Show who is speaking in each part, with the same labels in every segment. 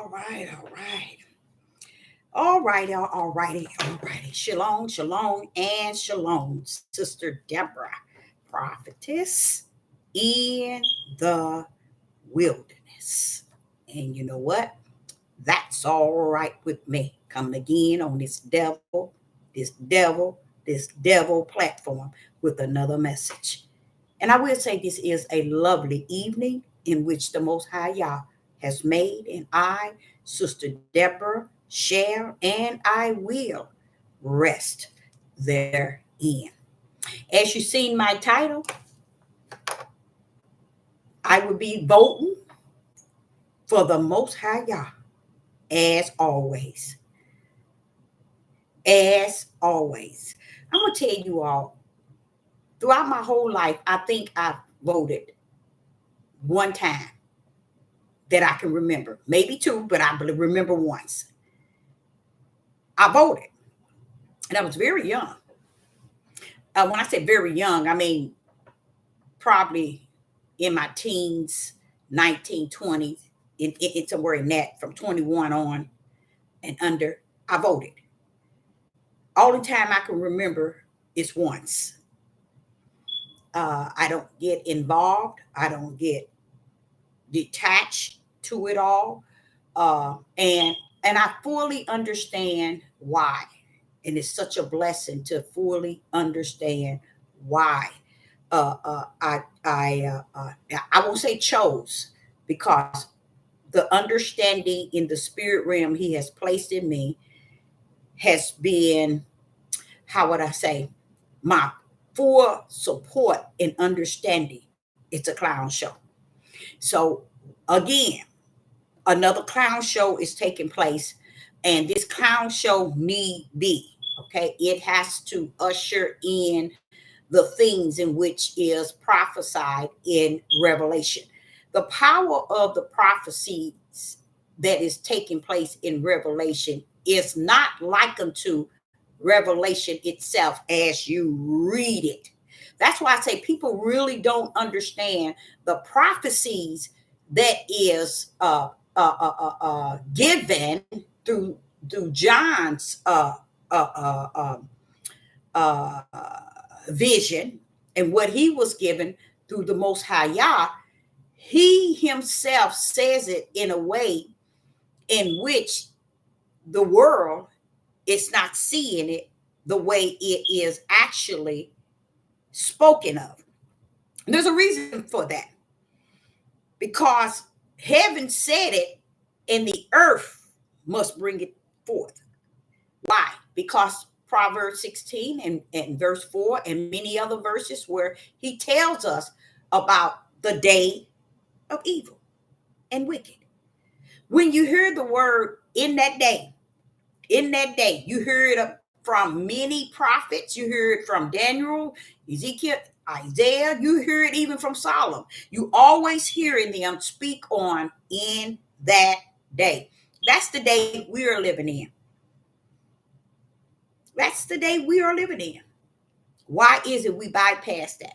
Speaker 1: All right, all right. All righty, all righty, all righty. Shalom, shalom, and shalom, Sister Deborah, prophetess in the wilderness. And you know what? That's all right with me. Coming again on this devil platform with another message. And I will say this is a lovely evening in which the Most High Yah has made, and I, Sister Deborah, share, and I will rest therein. As you seen my title, I will be voting for the Most High Yah, as always. As always. I'm going to tell you all, throughout my whole life, I think I've voted one time that I can remember. Maybe two, but I remember once. I voted, and I was very young. When I say very young, I mean probably in my teens, 19, 20, in somewhere in that, from 21 on and under, I voted. All the time I can remember is once. I don't get involved. I don't get detached to it all. And I fully understand why. And it's such a blessing to fully understand why I won't say chose, because the understanding in the spirit realm he has placed in me has been, how would I say, my full support and understanding. It's a clown show. So again, another clown show is taking place, and this clown show need be, okay, it has to usher in the things in which is prophesied in Revelation. The power of the prophecies that is taking place in Revelation is not like unto Revelation itself as you read it. That's why I say people really don't understand the prophecies that is given through John's uh, uh, um, uh, vision and what he was given through the Most High Yah. He himself says it in a way in which the world is not seeing it the way it is actually spoken of. And there's a reason for that, because heaven said it and the earth must bring it forth. Why? Because Proverbs 16 and verse 4 and many other verses where he tells us about the day of evil and wicked. When you hear the word in that day, you hear it from many prophets. You hear it from Daniel, Ezekiel, Isaiah. You hear it even from Solomon. You always hearing them speak on in that day. That's the day we are living in. That's the day we are living in. Why is it we bypass that?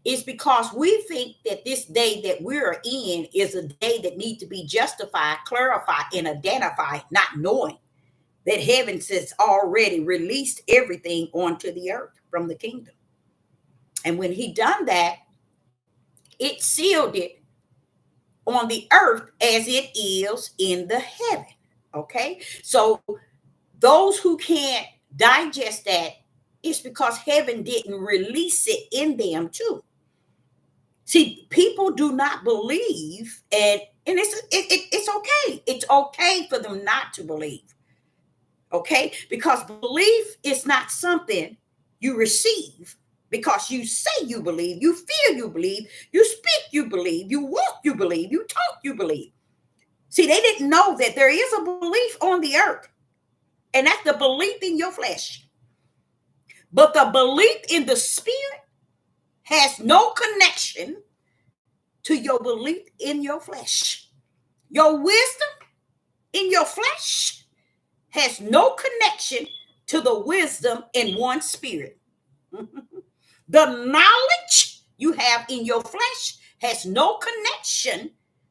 Speaker 1: It's because we think that this day that we're in is a day that needs to be justified, clarified, and identified, not knowing that heaven has already released everything onto the earth from the kingdom. And when he done that, it sealed it on the earth as it is in the heaven. Okay? So those who can't digest that, it's because heaven didn't release it in them too. See, people do not believe, and it's okay. It's okay for them not to believe. Okay? Because belief is not something you receive because you say you believe, you feel you believe, you speak you believe, you walk you believe, you talk you believe. See, they didn't know that there is a belief on the earth, and that's the belief in your flesh. But the belief in the spirit has no connection to your belief in your flesh. Your wisdom in your flesh has no connection to the wisdom in one spirit. The knowledge you have in your flesh has no connection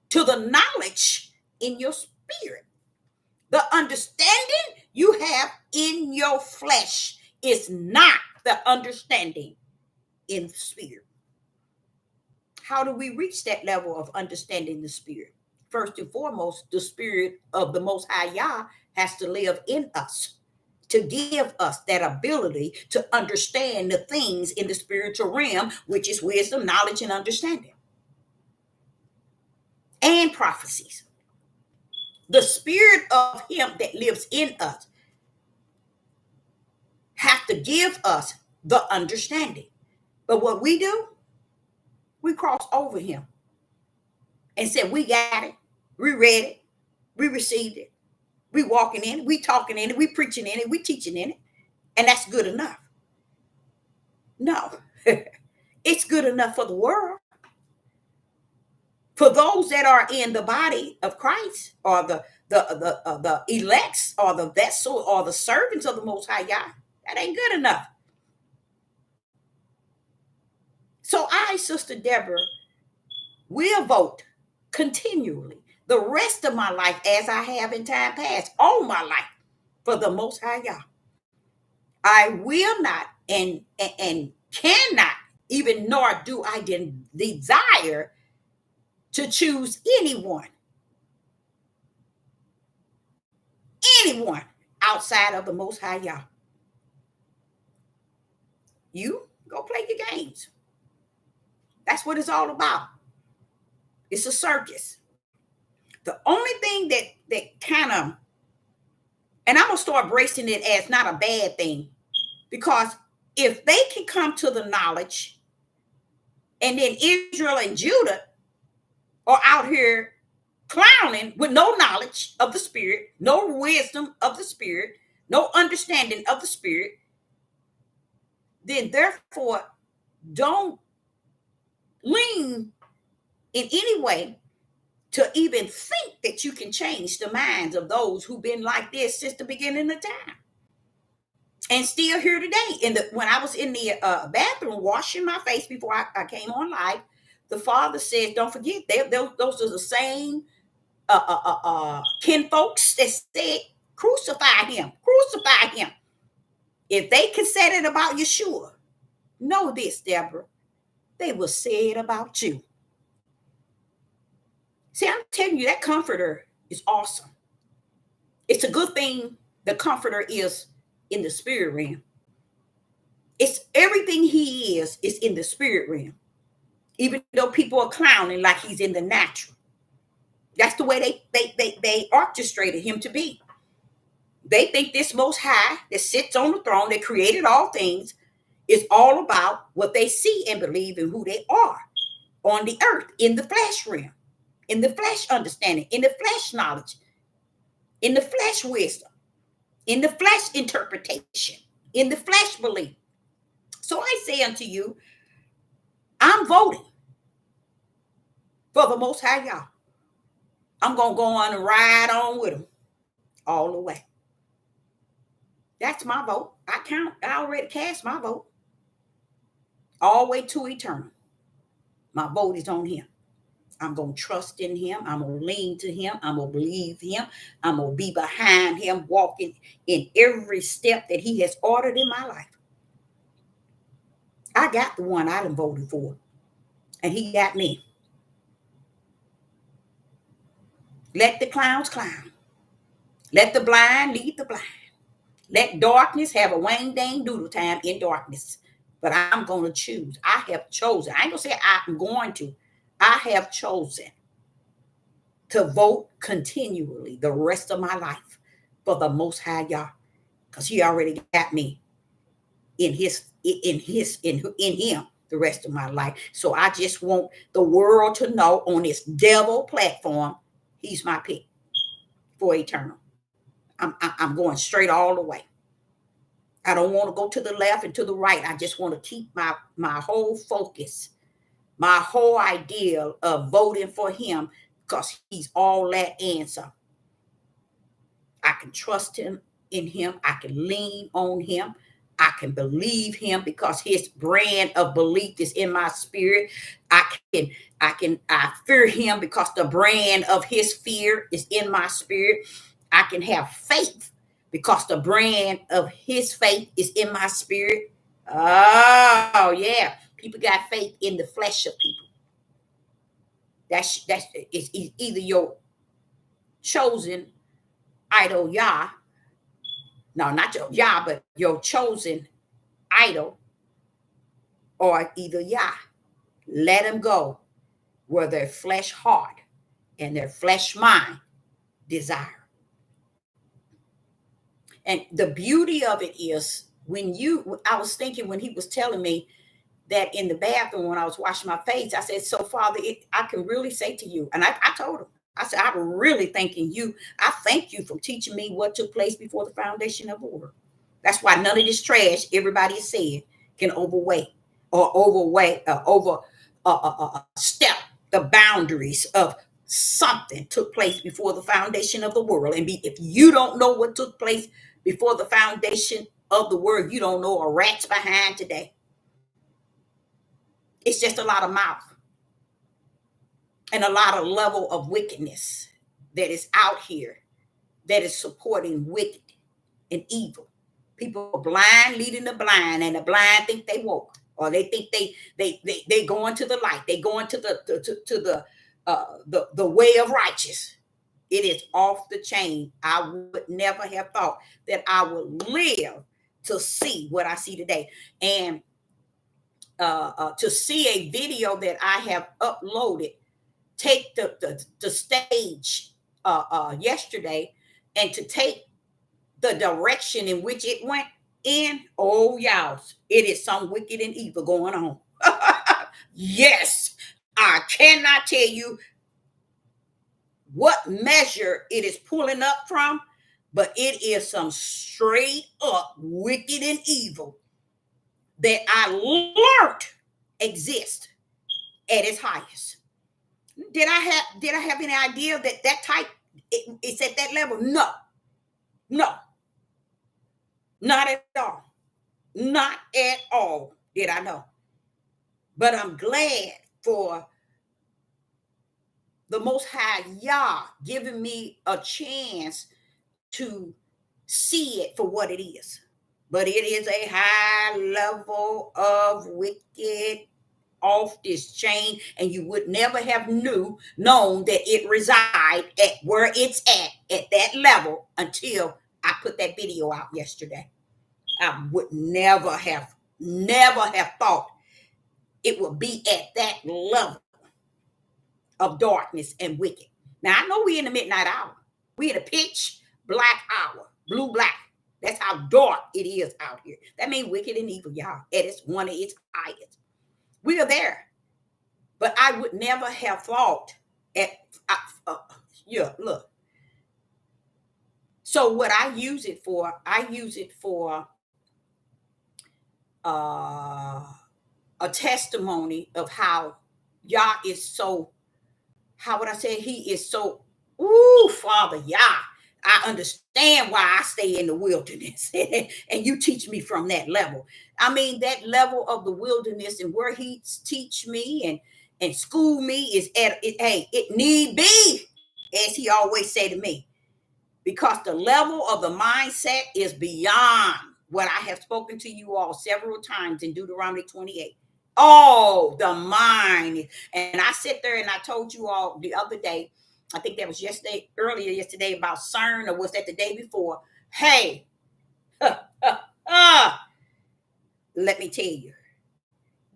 Speaker 1: to the knowledge in your spirit. spirit. The understanding you have in your flesh is not the understanding in the spirit. How do we reach that level of understanding the spirit? First and foremost, the spirit of the Most High Yah has to live in us to give us that ability to understand the things in the spiritual realm, which is wisdom, knowledge, and understanding, and prophecies. The spirit of him that lives in us have to give us the understanding. But what we do, we cross over him and said, we got it, we read it, we received it, we walking in it, we talking in it, we preaching in it, we teaching in it, and that's good enough. No, it's good enough for the world. For those that are in the body of Christ, or the elects, or the vessel, or the servants of the Most High God, that ain't good enough. So I, Sister Deborah, will vote continually the rest of my life, as I have in time past, all my life, for the Most High God. I will not and cannot, even nor do I desire to choose anyone outside of the Most High Yah. You go play your games. That's what it's all about. It's a circus. The only thing that kind of, and I'm gonna start bracing it as not a bad thing, because if they can come to the knowledge, and then Israel and Judah are out here clowning with no knowledge of the spirit, no wisdom of the spirit, no understanding of the spirit, then therefore don't lean in any way to even think that you can change the minds of those who've been like this since the beginning of time and still here today. When I was in the bathroom washing my face before I came on live, the Father says, don't forget, those are the same kin folks that said, crucify him. If they can say it about Yeshua, know this, Deborah, they will say it about you. See, I'm telling you, that comforter is awesome. It's a good thing the comforter is in the spirit realm. It's everything he is in the spirit realm. Even though people are clowning like he's in the natural. That's the way they orchestrated him to be. They think this Most High that sits on the throne, that created all things, is all about what they see and believe and who they are on the earth, in the flesh realm, in the flesh understanding, in the flesh knowledge, in the flesh wisdom, in the flesh interpretation, in the flesh belief. So I say unto you, I'm voting for the Most High Yah. I'm going to go on and ride on with him all the way. That's my vote. I already cast my vote. All the way to eternal. My vote is on him. I'm going to trust in him. I'm going to lean to him. I'm going to believe him. I'm going to be behind him, walking in every step that he has ordered in my life. I got the one I done voted for, and he got me. Let the clowns clown. Let the blind lead the blind. Let darkness have a wang dang doodle time in darkness. But I'm going to choose. I have chosen. I ain't going to say I'm going to. I have chosen to vote continually the rest of my life for the Most High Yah, because he already got me in him the rest of my life. So I just want the world to know on this devil platform, he's my pick for eternal. I'm going straight all the way. I don't want to go to the left and to the right. I just want to keep my whole focus, my whole idea of voting for him, because he's all that and some. I can trust him in him. I can lean on him. I can believe him because his brand of belief is in my spirit. I fear him because the brand of his fear is in my spirit. I can have faith because the brand of his faith is in my spirit. Oh yeah. People got faith in the flesh of people. That's it's either your chosen idol Yah. No, not your Yah, but your chosen idol, or either Yah. Let them go where their flesh heart and their flesh mind desire. And the beauty of it is I was thinking when he was telling me that in the bathroom when I was washing my face, I said, so Father, I can really say to you, and I told him, I said, I'm really thanking you. I thank you for teaching me what took place before the foundation of the world. That's why none of this trash everybody is saying can step the boundaries of something took place before the foundation of the world. And if you don't know what took place before the foundation of the world, you don't know a rat's behind today. It's just a lot of mouth and a lot of level of wickedness that is out here that is supporting wicked and evil. People are blind leading the blind, and the blind think they woke, or they think they going to the light. They going to the way of righteous. It is off the chain. I would never have thought that I would live to see what I see today. And to see a video that I have uploaded take the stage yesterday, and to take the direction in which it went in, oh y'all, it is some wicked and evil going on. Yes, I cannot tell you what measure it is pulling up from, but it is some straight up wicked and evil that I learned exist at its highest. Did I have any idea that type it's at that level? No, not at all. Not at all did I know. But I'm glad for the Most High Yah giving me a chance to see it for what it is. But it is a high level of wicked, off this chain, and you would never have known that it reside at where it's at that level until I put that video out yesterday. I would never have thought it would be at that level of darkness and wicked. Now I know we in the midnight hour. We in a pitch black hour, blue black. That's how dark it is out here. That means wicked and evil, y'all. At its one of its highest. We are there. But I would never have thought look. So what I use it for a testimony of how Yah is so, how would I say, he is so, Father Yah, I understand why I stay in the wilderness. And you teach me from that level. I mean, that level of the wilderness and where he teach me and school me is at it. Hey, it need be, as he always say to me, because the level of the mindset is beyond what I have spoken to you all several times in Deuteronomy 28. Oh, the mind. And I sit there and I told you all the other day, I think that was earlier yesterday, about CERN, or was that the day before? Hey, let me tell you,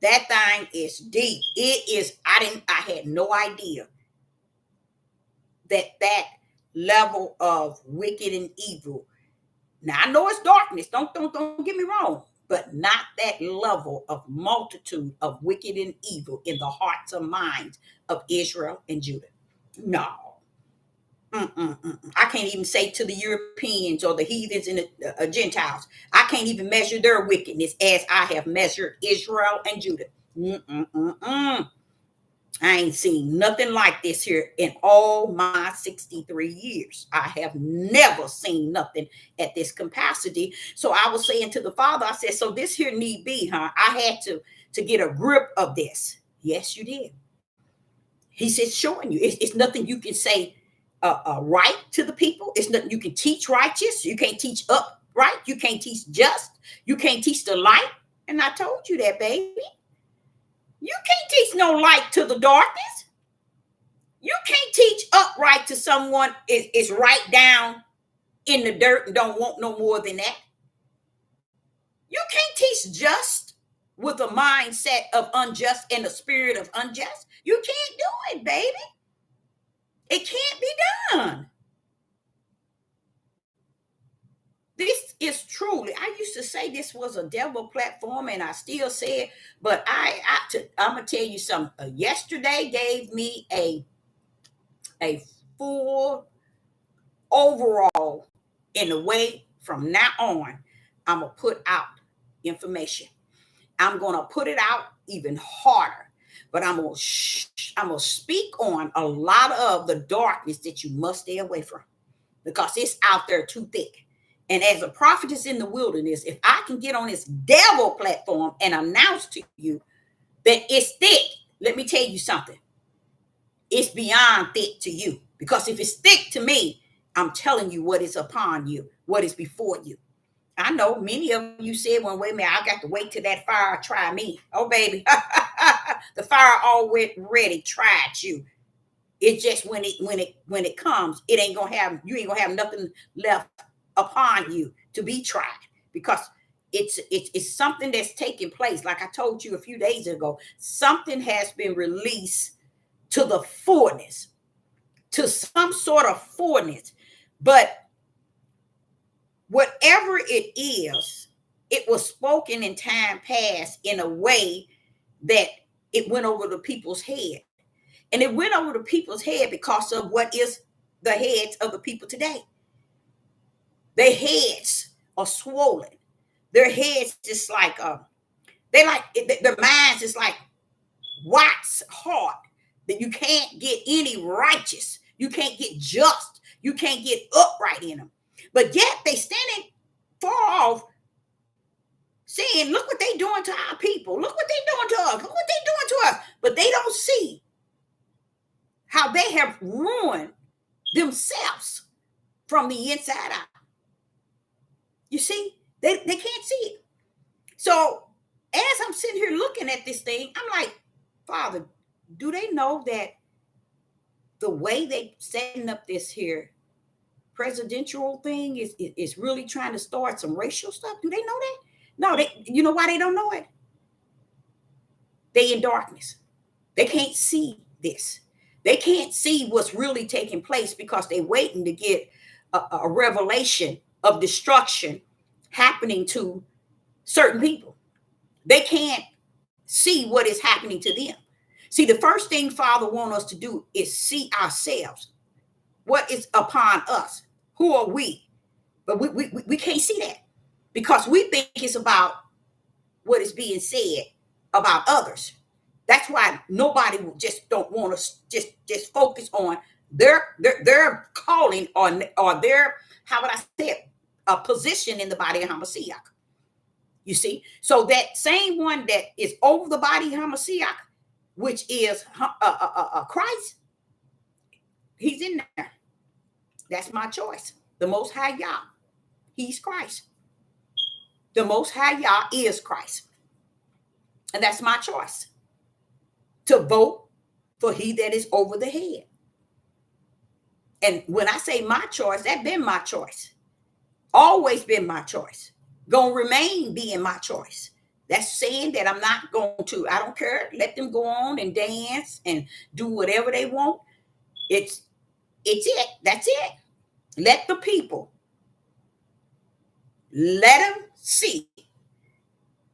Speaker 1: that thing is deep. It is, I had no idea that level of wicked and evil. Now I know it's darkness. Don't get me wrong, but not that level of multitude of wicked and evil in the hearts and minds of Israel and Judah. No. I can't even say to the Europeans or the heathens and the Gentiles. I can't even measure their wickedness as I have measured Israel and Judah. I ain't seen nothing like this here in all my 63 years. I have never seen nothing at this capacity. So I was saying to the Father, I said, so this here need be, huh? I had to get a grip of this. Yes, you did. He said, showing you. It's nothing you can say right to the people. It's nothing you can teach righteous. You can't teach upright. You can't teach just. You can't teach the light. And I told you that, baby. You can't teach no light to the darkness. You can't teach upright to someone is right down in the dirt and don't want no more than that. You can't teach just with a mindset of unjust and a spirit of unjust. You can't do it, baby. It can't be done. This is truly, I used to say this was a devil platform, and I still say it, but I'm going to tell you something. Yesterday gave me a full overall in the way from now on, I'm going to put out information. I'm going to put it out even harder, but I'm going to speak on a lot of the darkness that you must stay away from because it's out there too thick. And as a prophetess in the wilderness, if I can get on this devil platform and announce to you that it's thick, let me tell you something. It's beyond thick to you. Because if it's thick to me, I'm telling you what is upon you, what is before you. I know many of you said, well, wait a minute, I got to wait till that fire try me. Oh, baby, the fire already tried you. It's just when it comes, it ain't gonna have, you ain't gonna have nothing left upon you to be tried, because it's something that's taking place. Like I told you a few days ago, something has been released to the fullness, to some sort of fullness. But whatever it is, it was spoken in time past in a way that it went over the people's head. And it went over the people's head because of what is the heads of the people today. Their heads are swollen. Their heads just like they like their minds is like wax hard, that you can't get any righteous, you can't get just, you can't get upright in them. But yet they standing far off saying, look what they doing to our people, look what they doing to us, look what they doing to us. But they don't see how they have ruined themselves from the inside out. You see, they can't see it. So as I'm sitting here looking at this thing, I'm like, Father, do they know that the way they setting up this here presidential thing is really trying to start some racial stuff? Do they know that? No, you know why they don't know it? They in darkness. They can't see this. They can't see what's really taking place because they're waiting to get a revelation of destruction happening to certain people. They can't see what is happening to them. See, the first thing Father wants us to do is see ourselves. What is upon us? Who are we? But we can't see that because we think it's about what is being said about others. That's why nobody will just don't want to just focus on their calling or their, how would I say it, a position in the body of Hamashiach. You see, so that same one that is over the body of Hamashiach, which is Christ, he's in there. That's my choice. The Most High Yah, he's Christ. The Most High Yah is Christ. And that's my choice, to vote for he that is over the head. And when I say my choice, that's been my choice. Always been my choice. Gonna remain being my choice. That's saying that I'm not going to, I don't care. Let them go on and dance and do whatever they want. It's it. That's it. Let the people, let them see.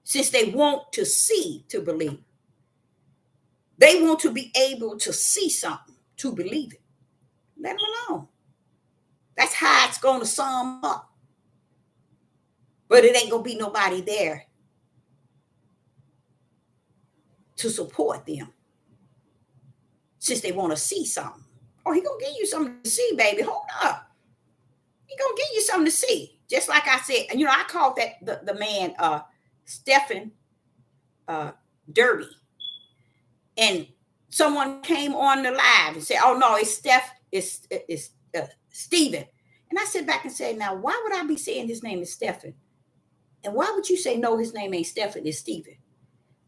Speaker 1: Since they want to see to believe. They want to be able to see something to believe it. Let them alone. That's how it's going to sum up. But it ain't going to be nobody there to support them. since they want to see something. Oh, he gonna give you something to see, baby. Hold up. He gonna give you something to see. Just like I said, and I called that the man Stephen Derby. And someone came on the live and said, "Oh no, it's Stephen." And I sit back and say, "Now, why would I be saying his name is Stephen? And why would you say no, his name ain't Stephen, it's Stephen?"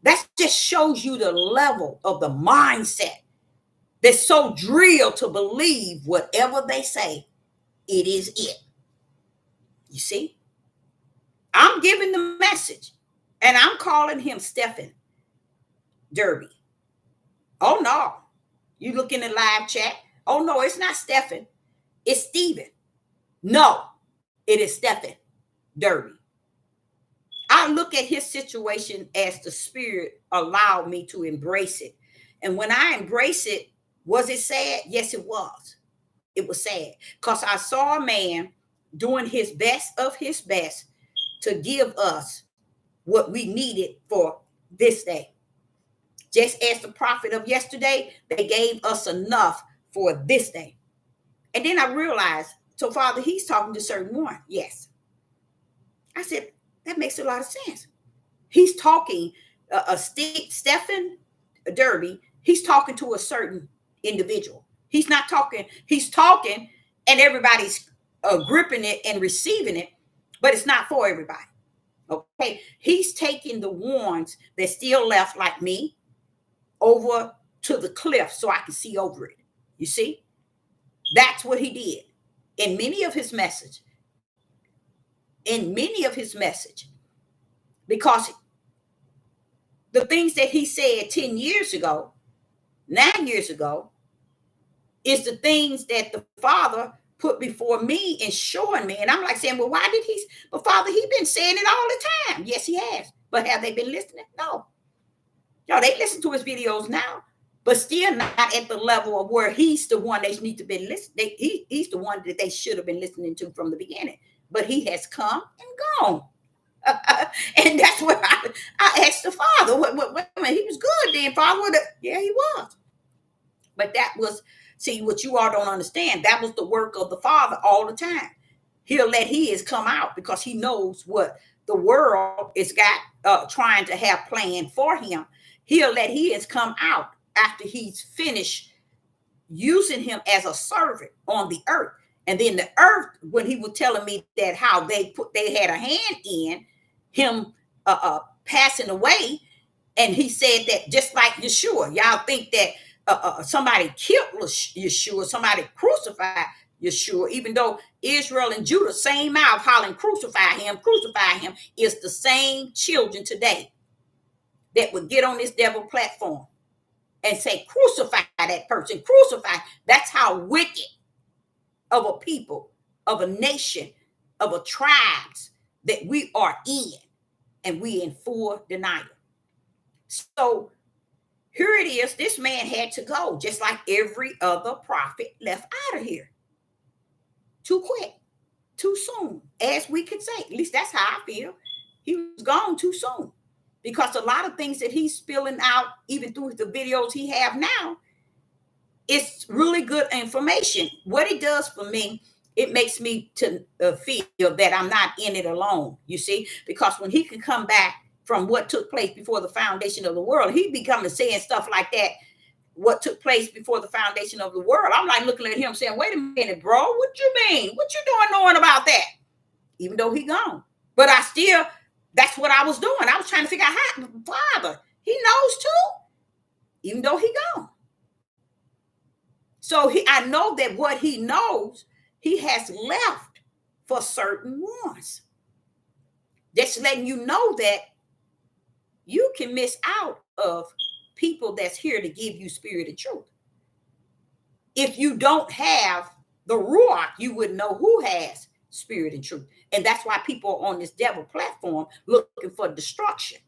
Speaker 1: That just shows you the level of the mindset that's so drilled to believe whatever they say, it is it. You see? I'm giving the message, and I'm calling him Stephen Derby. Oh no. You look in the live chat. Oh no, it's not Stephen. It's Stephen. No, it is Stephen Derby. I look at his situation as the Spirit allowed me to embrace it. And when I embrace it, was it sad? Yes, it was. It was sad because I saw a man doing his best of his best to give us what we needed for this day. Just as the prophet of yesterday, they gave us enough for this day. And then I realized, so Father, he's talking to certain one. Yes. I said, that makes a lot of sense. He's talking, Stephen Derby, he's talking to a certain individual. He's not talking, he's talking and everybody's gripping it and receiving it, but it's not for everybody. Okay. He's taking the ones that still left like me over to the cliff so I can see over it. You see? That's what he did in many of his message. Because the things that he said 10 years ago, 9 years ago, is the things that the Father put before me and showing me. And I'm like saying, well, why did he? But Father, he's been saying it all the time. Yes, he has. But have they been listening? No. No, they listen to his videos now, but still not at the level of where he's the one they need to be listening. He's the one that they should have been listening to from the beginning. But he has come and gone. And that's what I asked the Father. He was good then, Father. Yeah, he was. But that was, see, what you all don't understand, that was the work of the Father all the time. He'll let his come out because he knows what the world is got trying to have planned for him. He'll let his come out after he's finished using him as a servant on the earth. And then the earth, when he was telling me that how they had a hand in him passing away, and he said that just like Yeshua, y'all think that somebody killed Yeshua, somebody crucified Yeshua, even though Israel and Judah, same mouth hollering, crucify him, is the same children today that would get on this devil platform and say, crucify that person, crucify. That's how wicked of a people, of a nation, of a tribes that we are in, and we in full denial. So here it is. This man had to go, just like every other prophet left out of here. Too quick, too soon, as we could say. At least that's how I feel. He was gone too soon. Because a lot of things that he's spilling out, even through the videos he have now, it's really good information. What it does for me, it makes me to feel that I'm not in it alone, you see? Because when he can come back from what took place before the foundation of the world, he becoming saying stuff like that, what took place before the foundation of the world. I'm like looking at him saying, wait a minute, bro, what you mean? What you doing knowing about that? Even though he gone. But I still... That's what I was doing. I was trying to figure out how, Father, he knows too, even though he gone. So I know that what he knows, he has left for certain ones. Just letting you know that you can miss out of people that's here to give you spirit and truth. If you don't have the Ruach, you wouldn't know who has spirit and truth. And that's why people are on this devil platform looking for destruction,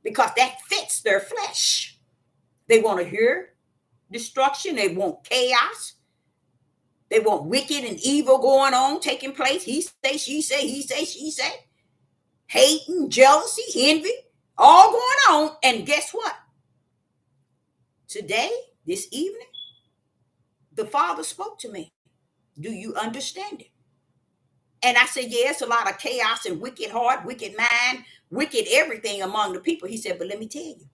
Speaker 1: because that fits their flesh. They want to hear destruction. They want chaos. They want wicked and evil going on, taking place. He say, she say, he say, she say. Hating, jealousy, envy, all going on. And guess what? Today, this evening, the Father spoke to me. Do you understand it? And I said, yeah, it's a lot of chaos and wicked heart, wicked mind, wicked everything among the people. He said, but let me tell you,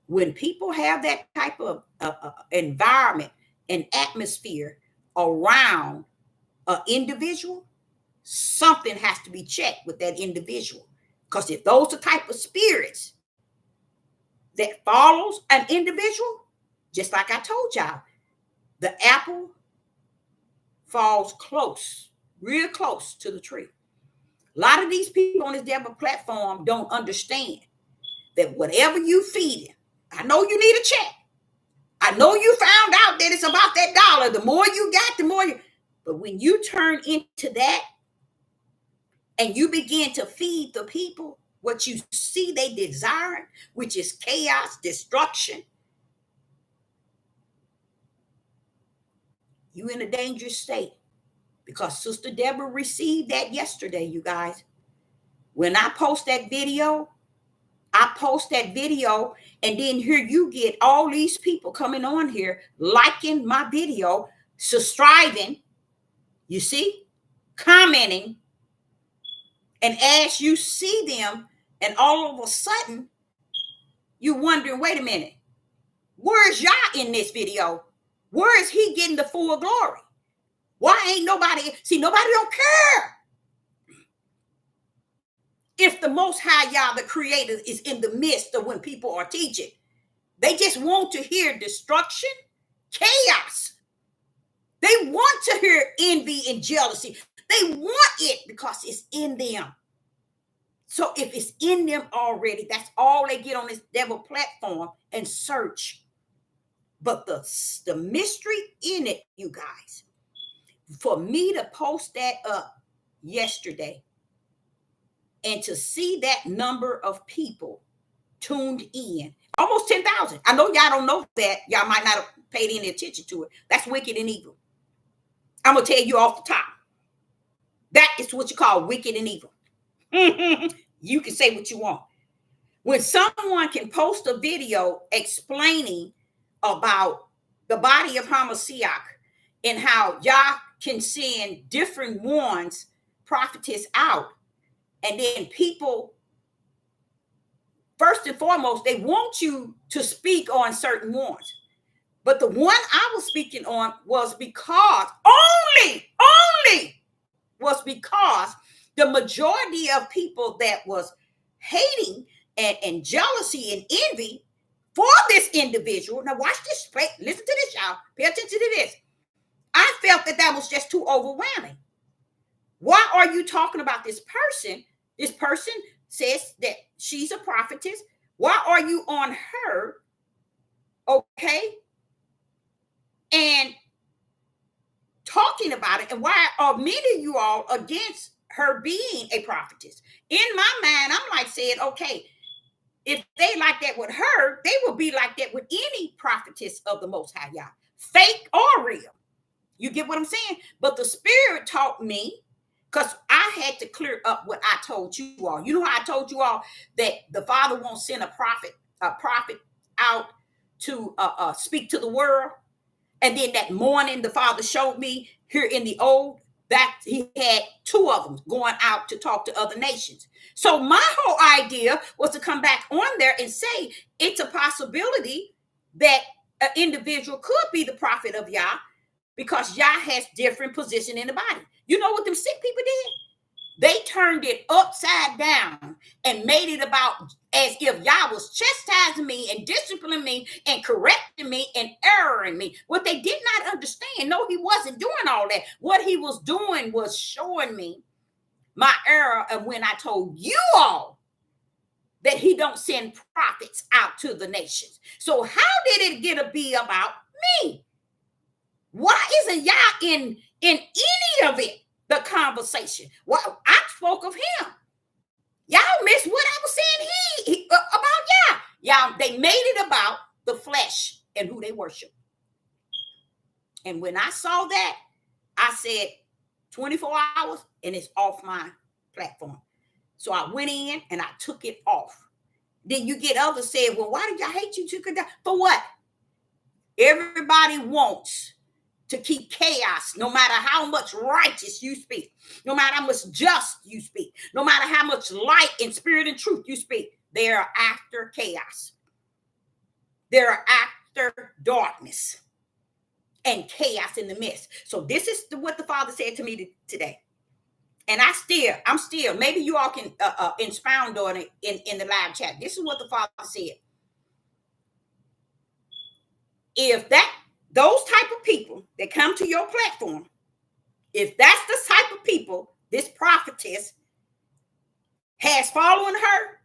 Speaker 1: when people have that type of environment and atmosphere around an individual, something has to be checked with that individual. Because if those are type of spirits that follows an individual, just like I told y'all, the apple falls close, real close to the tree. A lot of these people on this devil platform don't understand that whatever you feed it, I know you need a check. I know you found out that it's about that dollar. The more you got, the more you. But when you turn into that and you begin to feed the people what you see they desire, which is chaos, destruction, you in a dangerous state. Because Sister Deborah received that yesterday, you guys. When I post that video, and then here you get all these people coming on here liking my video, subscribing, you see, commenting. And as you see them, and all of a sudden, you're wondering, wait a minute, where's Yah in this video? Where is he getting the full glory? Why ain't nobody, see, nobody don't care. If the Most High Yah, the Creator, is in the midst of when people are teaching, they just want to hear destruction, chaos. They want to hear envy and jealousy. They want it because it's in them. So if it's in them already, that's all they get on this devil platform and search. But the mystery in it, you guys, for me to post that up yesterday and to see that number of people tuned in, almost 10,000. I know y'all don't know that. Y'all might not have paid any attention to it. That's wicked and evil. I'm going to tell you off the top. That is what you call wicked and evil. You can say what you want. When someone can post a video explaining about the body of Hamashiach and how Yah can send different ones, prophetess out, and then people, first and foremost, they want you to speak on certain ones. But the one I was speaking on was because, only was because the majority of people that was hating and jealousy and envy for this individual. Now watch this, listen to this, y'all. Pay attention to this. I felt that was just too overwhelming. Why are you talking about this person? This person says that she's a prophetess. Why are you on her? Okay. And talking about it. And why are many of you all against her being a prophetess? In my mind, I'm like saying, okay, if they like that with her, they will be like that with any prophetess of the Most High Yah, fake or real. You get what I'm saying? But the Spirit taught me, because I had to clear up what I told you all. You know how I told you all that the Father won't send a prophet out to speak to the world. And then that morning, the Father showed me here in the old that he had two of them going out to talk to other nations. So my whole idea was to come back on there and say it's a possibility that an individual could be the prophet of Yah, because Yah has different position in the body. You know what them sick people did? They turned it upside down and made it about as if Yah was chastising me and disciplining me and correcting me and erroring me. What they did not understand, no, he wasn't doing all that. What he was doing was showing me my error of when I told you all that he don't send prophets out to the nations. So how did it get to be about me? Why isn't Yah in any of it? The conversation. Well, I spoke of him. Y'all missed what I was saying about Yah. Y'all, they made it about the flesh and who they worship. And when I saw that, I said 24 hours and it's off my platform. So I went in and I took it off. Then you get others saying, well, why did y'all hate you? For what? Everybody wants to keep chaos, no matter how much righteous you speak, no matter how much just you speak, no matter how much light and spirit and truth you speak. They are after chaos. They're after darkness and chaos in the midst. So this is what the Father said to me today. And I'm still, maybe you all can expound on it in the live chat. This is what the Father said. If those type of people that come to your platform, if that's the type of people this prophetess has following her,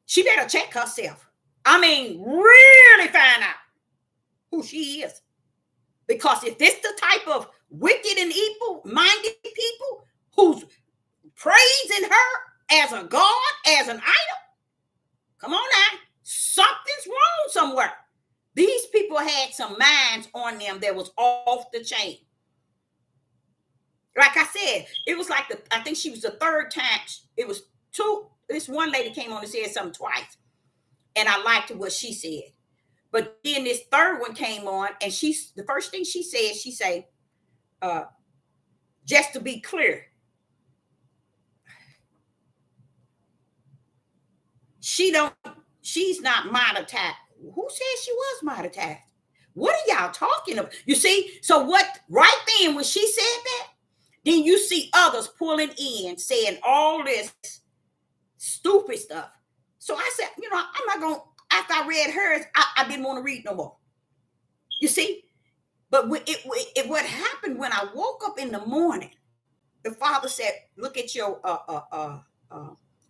Speaker 1: she better check herself. I mean, really find out who she is. Because if this the type of wicked and evil-minded people who's praising her as a god, as an idol, come on now, something's wrong somewhere. These people had some minds on them that was off the chain. Like I said, it was like I think she was the third time. It was this one lady came on and said something twice. And I liked what she said. But then this third one came on, and the first thing she said, just to be clear, she's not monetized. Who said she was monetized? What are y'all talking about? You see, so what, right then when she said that, then you see others pulling in, saying all this stupid stuff. So I said, I'm not going to, after I read hers, I didn't want to read no more. You see? But what happened when I woke up in the morning, the Father said, look at your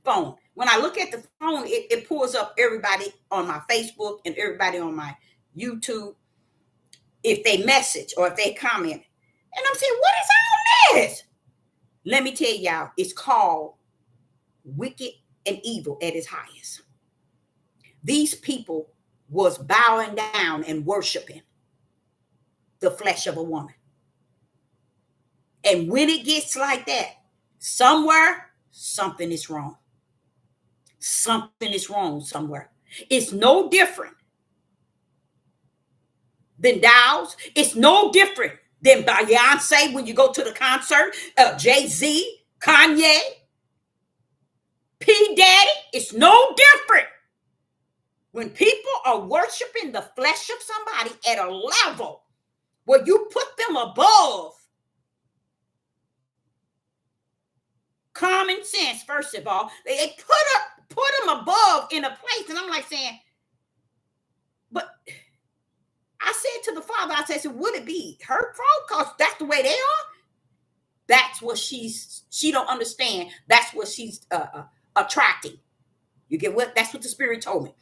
Speaker 1: phone. When I look at the phone, it pulls up everybody on my Facebook and everybody on my YouTube, if they message or if they comment. And I'm saying, what is all this? Let me tell y'all, it's called wicked and evil at its highest. These people was bowing down and worshiping the flesh of a woman. And when it gets like that, somewhere, something is wrong. Something is wrong somewhere. It's no different than Dow's. It's no different than Beyonce when you go to the concert, Jay-Z, Kanye, P. Daddy. It's no different. When people are worshiping the flesh of somebody at a level where you put them above common sense, first of all, they put them above in a place, and I'm like saying, but I said to the Father, I said, so would it be her fault? Because that's the way they are. That's what she don't understand. That's what she's attracting. You get what? That's what the Spirit told me.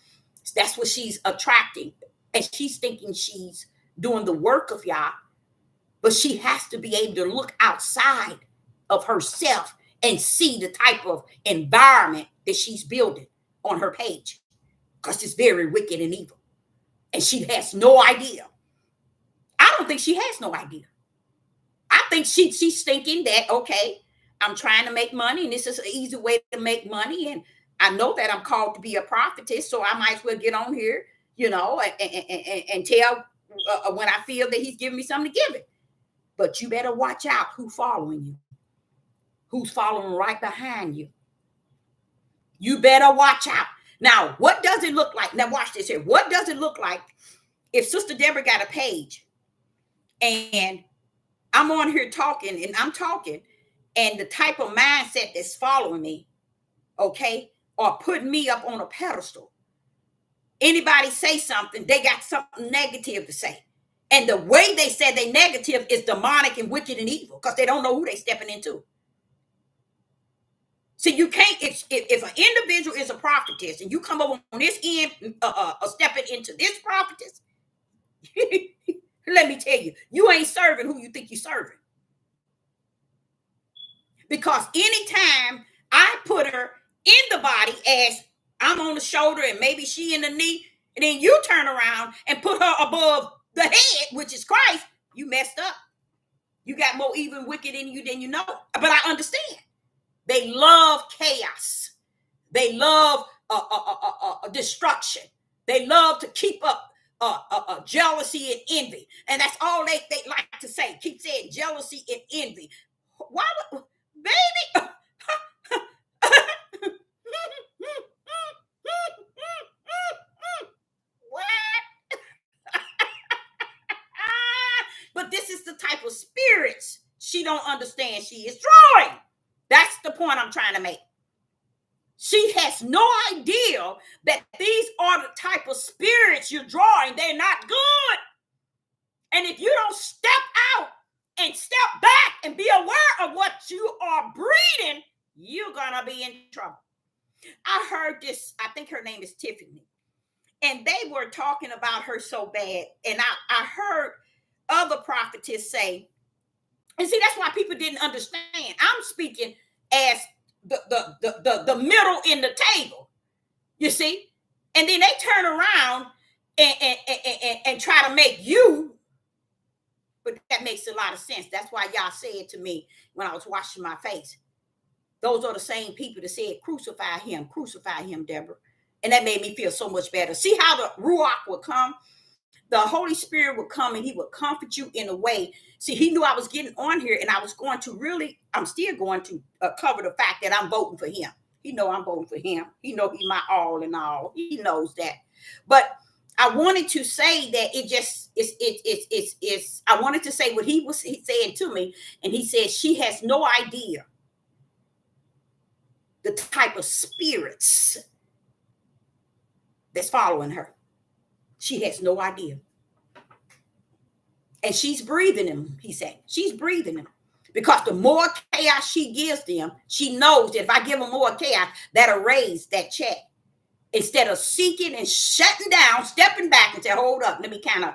Speaker 1: That's what she's attracting. And she's thinking she's doing the work of Yah, but she has to be able to look outside of herself and see the type of environment that she's building on her page, because it's very wicked and evil. And she has no idea. I don't think she has no idea. I think she's thinking that, okay, I'm trying to make money, and this is an easy way to make money. And I know that I'm called to be a prophetess, so I might as well get on here, and tell when I feel that he's giving me something to give it. But you better watch out who's following you, who's following right behind you. You better watch out. Now, what does it look like? Now, watch this here. What does it look like if Sister Deborah got a page and I'm on here talking and I'm talking, and the type of mindset that's following me, okay, or putting me up on a pedestal? Anybody say something, they got something negative to say. And the way they said they negative is demonic and wicked and evil, because they don't know who they stepping into. See, you can't, if an individual is a prophetess and you come over on this end, stepping into this prophetess, let me tell you, you ain't serving who you think you're serving. Because anytime I put her in the body as I'm on the shoulder and maybe she in the knee, and then you turn around and put her above the head, which is Christ, you messed up. You got more evil and wicked in you than you know. But I understand. They love chaos. They love destruction. They love to keep up jealousy and envy. And that's all they like to say. Keep saying jealousy and envy. Why would, baby? What? But this is the type of spirits she don't understand she is drawing. That's the point I'm trying to make. She has no idea that these are the type of spirits you're drawing. They're not good. And if you don't step out and step back and be aware of what you are breeding, you're going to be in trouble. I heard this, I think her name is Tiffany, and they were talking about her so bad. And I heard other prophetess say, and see, that's why people didn't understand. I'm speaking as the middle in the table, you see? And then they turn around and try to make you, but that makes a lot of sense. That's why y'all said to me when I was washing my face, those are the same people that said, crucify him, Deborah. And that made me feel so much better. See how the Ruach would come? The Holy Spirit would come and he would comfort you in a way. See, he knew I was getting on here and I was going to really, I'm still going to cover the fact that I'm voting for him. He know I'm voting for him. He know he's my all in all. He knows that. But I wanted to say that it's I wanted to say what he saying to me. And he said, she has no idea the type of spirits that's following her. She has no idea. And she's breathing him, he said. She's breathing him. Because the more chaos she gives them, she knows that if I give them more chaos, that'll raise that check. Instead of seeking and shutting down, stepping back and say, hold up, let me kind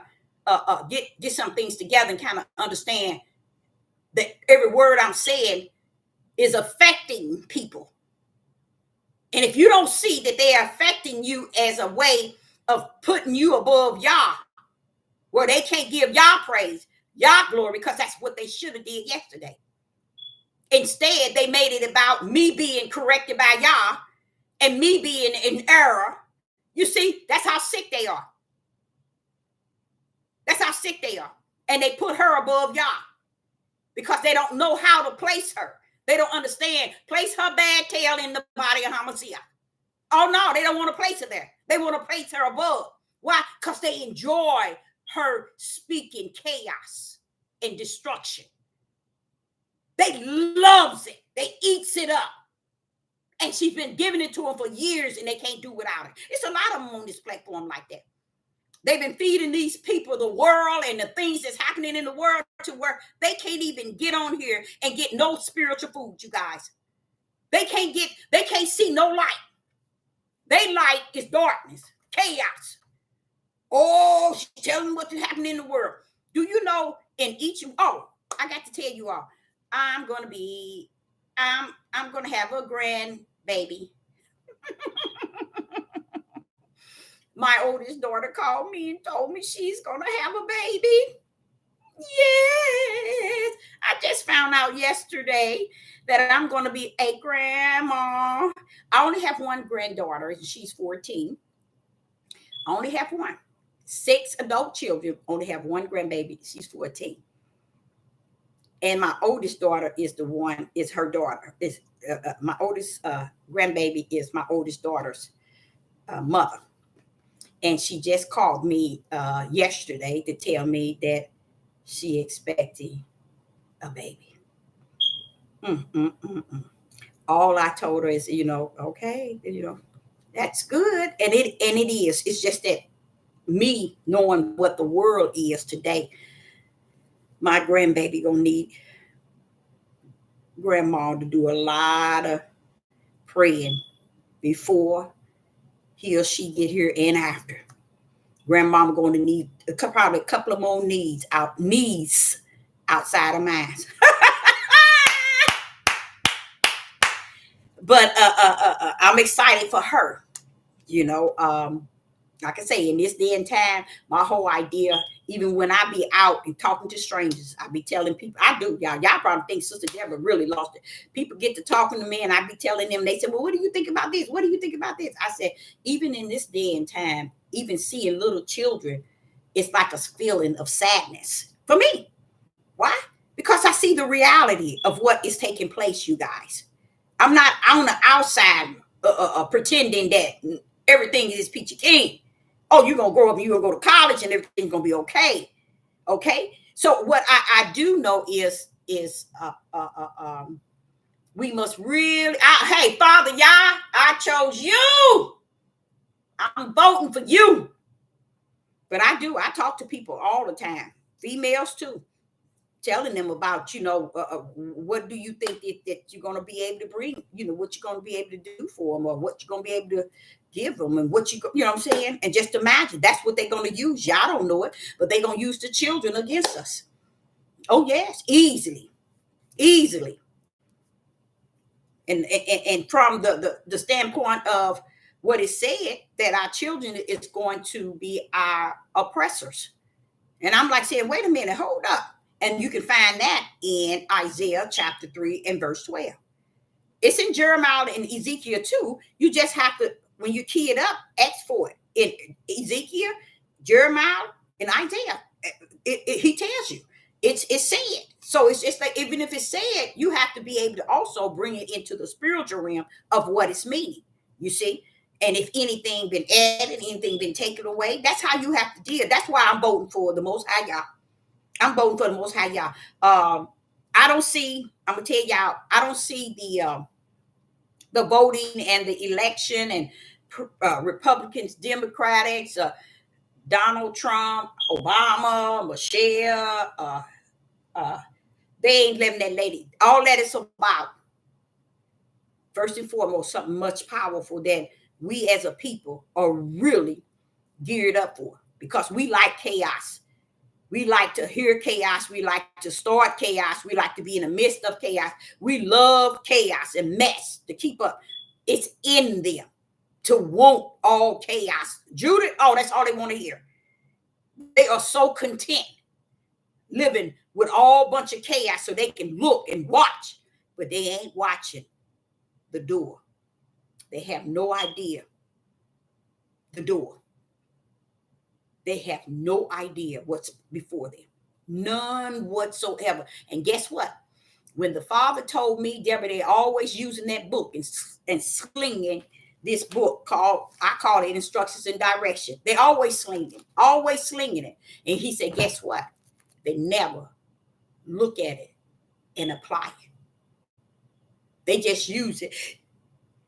Speaker 1: of get some things together and kind of understand that every word I'm saying is affecting people. And if you don't see that they are affecting you as a way of putting you above Yah, where they can't give Yah praise, Yah glory, because that's what they should have did yesterday. Instead, they made it about me being corrected by Yah and me being in error. You see, that's how sick they are. That's how sick they are. And they put her above Yah because they don't know how to place her. They don't understand. Place her bad tail in the body of Hamashiach. Oh, no, they don't want to place her there. They want to place her above. Why? Because they enjoy her speaking chaos and destruction. They loves it. They eats it up. And she's been giving it to them for years and they can't do without it. It's a lot of them on this platform like that. They've been feeding these people the world and the things that's happening in the world to where they can't even get on here and get no spiritual food, you guys. They can't see no light. They light is darkness, chaos. Oh, she's telling what's happening in the world. Do you know in each, oh, I got to tell you all, I'm going to have a grandbaby. My oldest daughter called me and told me she's going to have a baby. Yes. I just found out yesterday that I'm going to be a grandma. I only have one granddaughter and she's 14. I only have one. 6 adult children, only have one grandbaby. She's 14. And my oldest daughter is her daughter. My oldest grandbaby is my oldest daughter's mother. And she just called me yesterday to tell me that she expecting a baby. All I told her is, okay, that's good. And it is. It's just that me knowing what the world is today, my grandbaby gonna need grandma to do a lot of praying before he or she get here and after. Grandmama going to need probably a couple of more knees outside of mine. But I'm excited for her. Like I say, in this day and time, my whole idea, even when I be out and talking to strangers, I be telling people, I do, y'all probably think Sister Deborah really lost it. People get to talking to me and I be telling them, they say, well, what do you think about this? What do you think about this? I said, even in this day and time, even seeing little children it's like a feeling of sadness for me. Why? Because I see the reality of what is taking place, you guys. I'm not on the outside pretending that everything is peachy keen. Oh, you're going to grow up and you're going to go to college and everything's going to be okay. Okay. So what I do know is we must really, hey, Father Yah, I chose you. I'm voting for you. But I talk to people all the time, females too, telling them about, what do you think that you're going to be able to bring, what you're going to be able to do for them, or what you're going to be able to give them, and what you know what I'm saying? And just imagine, that's what they're going to use. Y'all don't know it, but they're going to use the children against us. Oh, yes, easily. And from the standpoint of what is said, that our children is going to be our oppressors. And I'm like saying, wait a minute, hold up. And you can find that in Isaiah chapter 3 and verse 12. It's in Jeremiah and Ezekiel too. You just have to, when you key it up, ask for it. In Ezekiel, Jeremiah, and Isaiah, he tells you. It's said. So it's just like, even if it's said, you have to be able to also bring it into the spiritual realm of what it's meaning. You see? And if anything been added, anything been taken away, that's how you have to deal. That's why I'm voting for the Most High Yah. I'm voting for the Most High Yah. I don't see, I'm going to tell y'all, I don't see the voting and the election and Republicans, Democrats, Donald Trump, Obama, Michelle, they ain't letting that lady. All that is about, first and foremost, something much powerful that we as a people are really geared up for, because we like chaos. We like to hear chaos. We like to start chaos. We like to be in the midst of chaos. We love chaos and mess to keep up. It's in them to want all chaos. Judith, that's all they want to hear. They are so content living with all bunch of chaos so they can look and watch, but they ain't watching the door. They have no idea the door. They have no idea what's before them. None whatsoever. And guess what? When the Father told me, Deborah, they're always using that book and slinging this book called, I call it Instructions and Direction. They always slinging it. And he said, guess what? They never look at it and apply it. They just use it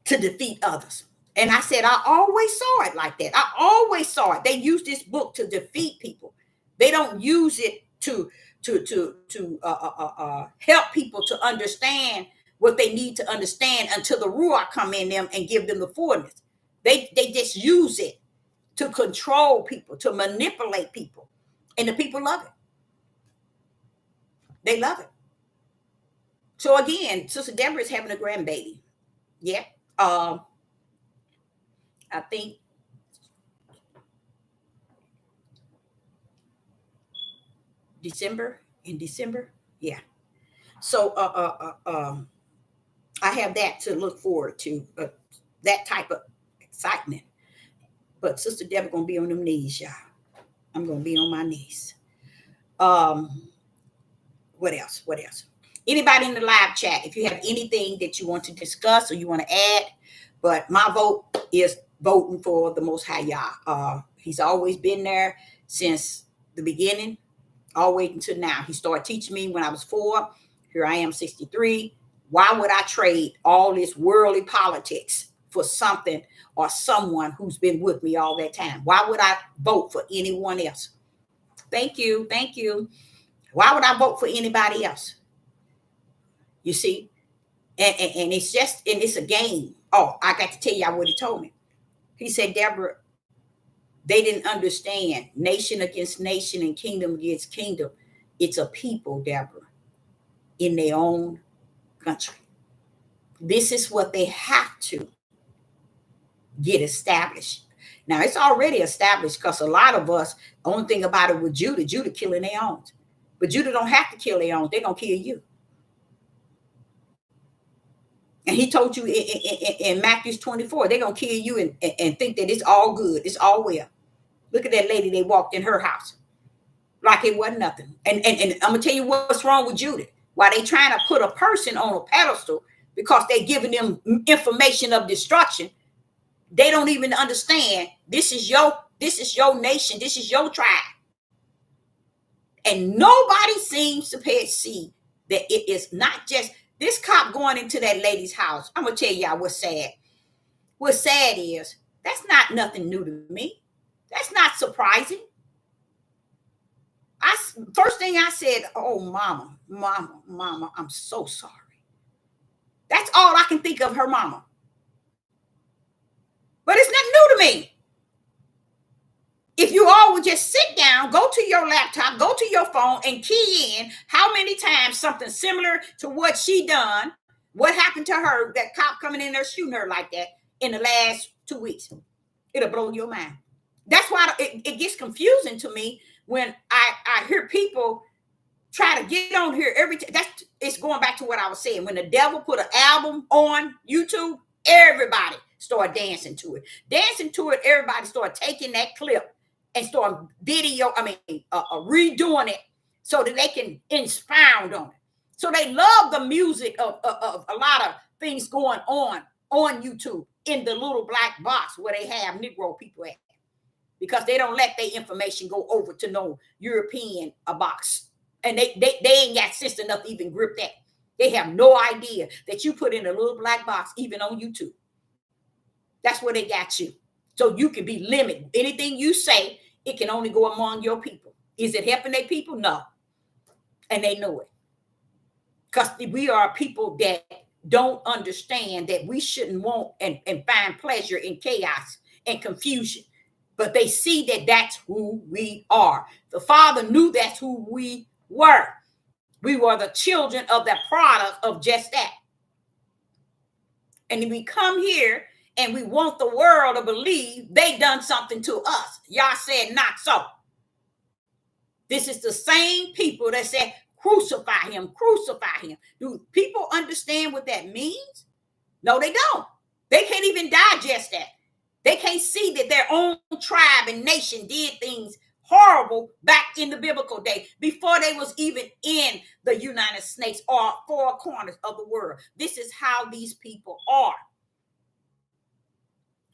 Speaker 1: to defeat others. And I said, I always saw it like that. I always saw it. They use this book to defeat people. They don't use it to help people to understand what they need to understand until the Ruach come in them and give them the fullness. They just use it to control people, to manipulate people. And the people love it. They love it. So again, Sister Deborah is having a grandbaby. Yeah. I think December. Yeah. So I have that to look forward to, that type of excitement. But Sister Deborah gonna be on them knees, y'all. I'm gonna be on my knees. What else? Anybody in the live chat, if you have anything that you want to discuss or you want to add, but my vote is voting for the Most High Yah. He's always been there since the beginning, all the way until now. He started teaching me when I was 4. Here I am, 63. Why would I trade all this worldly politics for something or someone who's been with me all that time? Why would I vote for anyone else? Thank you. Why would I vote for anybody else? You see? And it's just, and it's a game. Oh, I got to tell y'all what he told me. He said, Deborah, they didn't understand nation against nation and kingdom against kingdom. It's a people, Deborah, in their own country. This is what they have to get established. Now, it's already established because a lot of us, the only thing about it with Judah killing their own. But Judah don't have to kill their own. They're going to kill you. And he told you in Matthew 24, they're going to kill you and think that it's all good. It's all well. Look at that lady. They walked in her house like it wasn't nothing. And I'm gonna tell you what's wrong with Judith. Why they trying to put a person on a pedestal because they giving them information of destruction. They don't even understand this is your nation, this is your tribe. And nobody seems to see that it is not just this cop going into that lady's house. I'm gonna tell y'all what's sad. What's sad is that's not nothing new to me. That's not surprising. First thing I said, oh, mama, I'm so sorry. That's all I can think of her mama. But it's not new to me. If you all would just sit down, go to your laptop, go to your phone and key in how many times something similar to what she done, what happened to her, that cop coming in there shooting her like that in the last 2 weeks, it'll blow your mind. That's why it gets confusing to me when I hear people try to get on here every time. It's going back to what I was saying. When the devil put an album on YouTube, everybody start dancing to it. Dancing to it, everybody start taking that clip and start redoing it so that they can expound on it. So they love the music of a lot of things going on YouTube in the little black box where they have Negro people at. Because they don't let their information go over to no European box. And they ain't got sense enough to even grip that. They have no idea that you put in a little black box, even on YouTube. That's where they got you. So you can be limited. Anything you say, it can only go among your people. Is it helping their people? No. And they know it. Because we are people that don't understand that we shouldn't want and find pleasure in chaos and confusion. But they see that that's who we are. The Father knew that's who we were. We were the children of that product of just that. And we come here and we want the world to believe they done something to us. Y'all said not so. This is the same people that said, crucify him, crucify him. Do people understand what that means? No, they don't. They can't even digest that. They can't see that their own tribe and nation did things horrible back in the biblical day before they was even in the United States or 4 corners of the world. This is how these people are.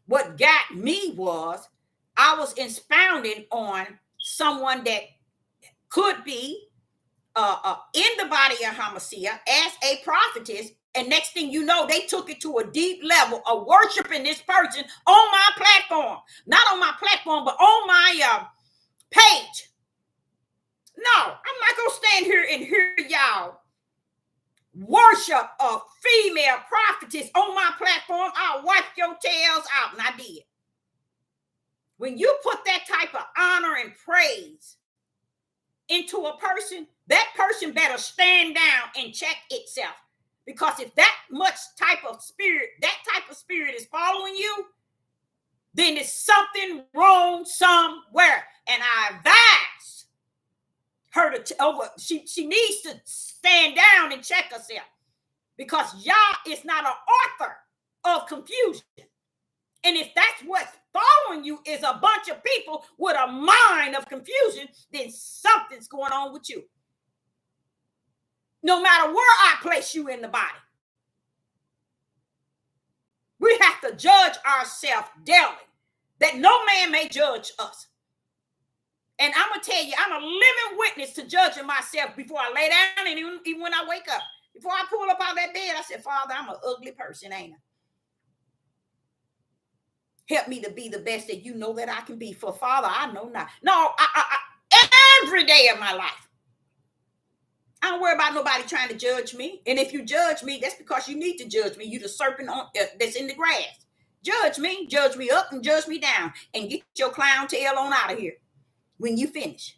Speaker 1: What got me was I was expounding on someone that could be in the body of Hamashiach as a prophetess. And next thing you know, they took it to a deep level of worshiping this person on my platform. Not on my platform, but on my page. No, I'm not going to stand here and hear y'all worship a female prophetess on my platform. I'll wipe your tails out. And I did. When you put that type of honor and praise into a person, that person better stand down and check itself. Because if that much type of spirit is following you, then there's something wrong somewhere. And I advise her she needs to stand down and check herself. Because y'all is not an author of confusion. And if that's what's following you is a bunch of people with a mind of confusion, then something's going on with you. No matter where I place you in the body. We have to judge ourselves daily, that no man may judge us. And I'm going to tell you, I'm a living witness to judging myself before I lay down and even when I wake up. Before I pull up out of that bed, I said, Father, I'm an ugly person, ain't I? Help me to be the best that you know that I can be. For Father, I know not. No, every day of my life. I don't worry about nobody trying to judge me. And if you judge me, that's because you need to judge me. You the serpent that's in the grass. Judge me up and judge me down. And get your clown tail on out of here when you finish.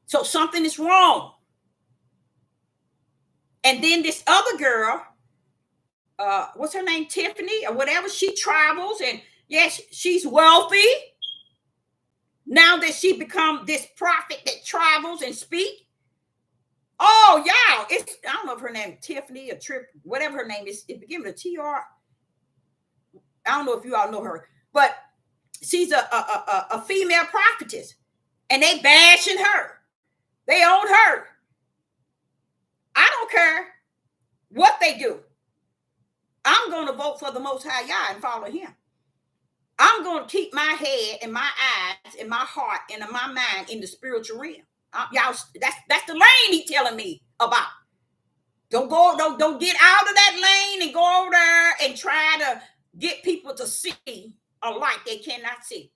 Speaker 1: So something is wrong. And then this other girl, what's her name, Tiffany or whatever, she travels and yes, she's wealthy. Now that she become this prophet that travels and speak. Oh, yeah. I don't know if her name is Tiffany or Trip, whatever her name is. It begins with a TR. I don't know if you all know her. But she's a female prophetess, and they bashing her. They own her. I don't care what they do. I'm going to vote for the Most High Yah and follow him. I'm going to keep my head and my eyes and my heart and my mind in the spiritual realm. Y'all, that's the lane he's telling me about. Don't get out of that lane and go over there and try to get people to see a light they cannot see.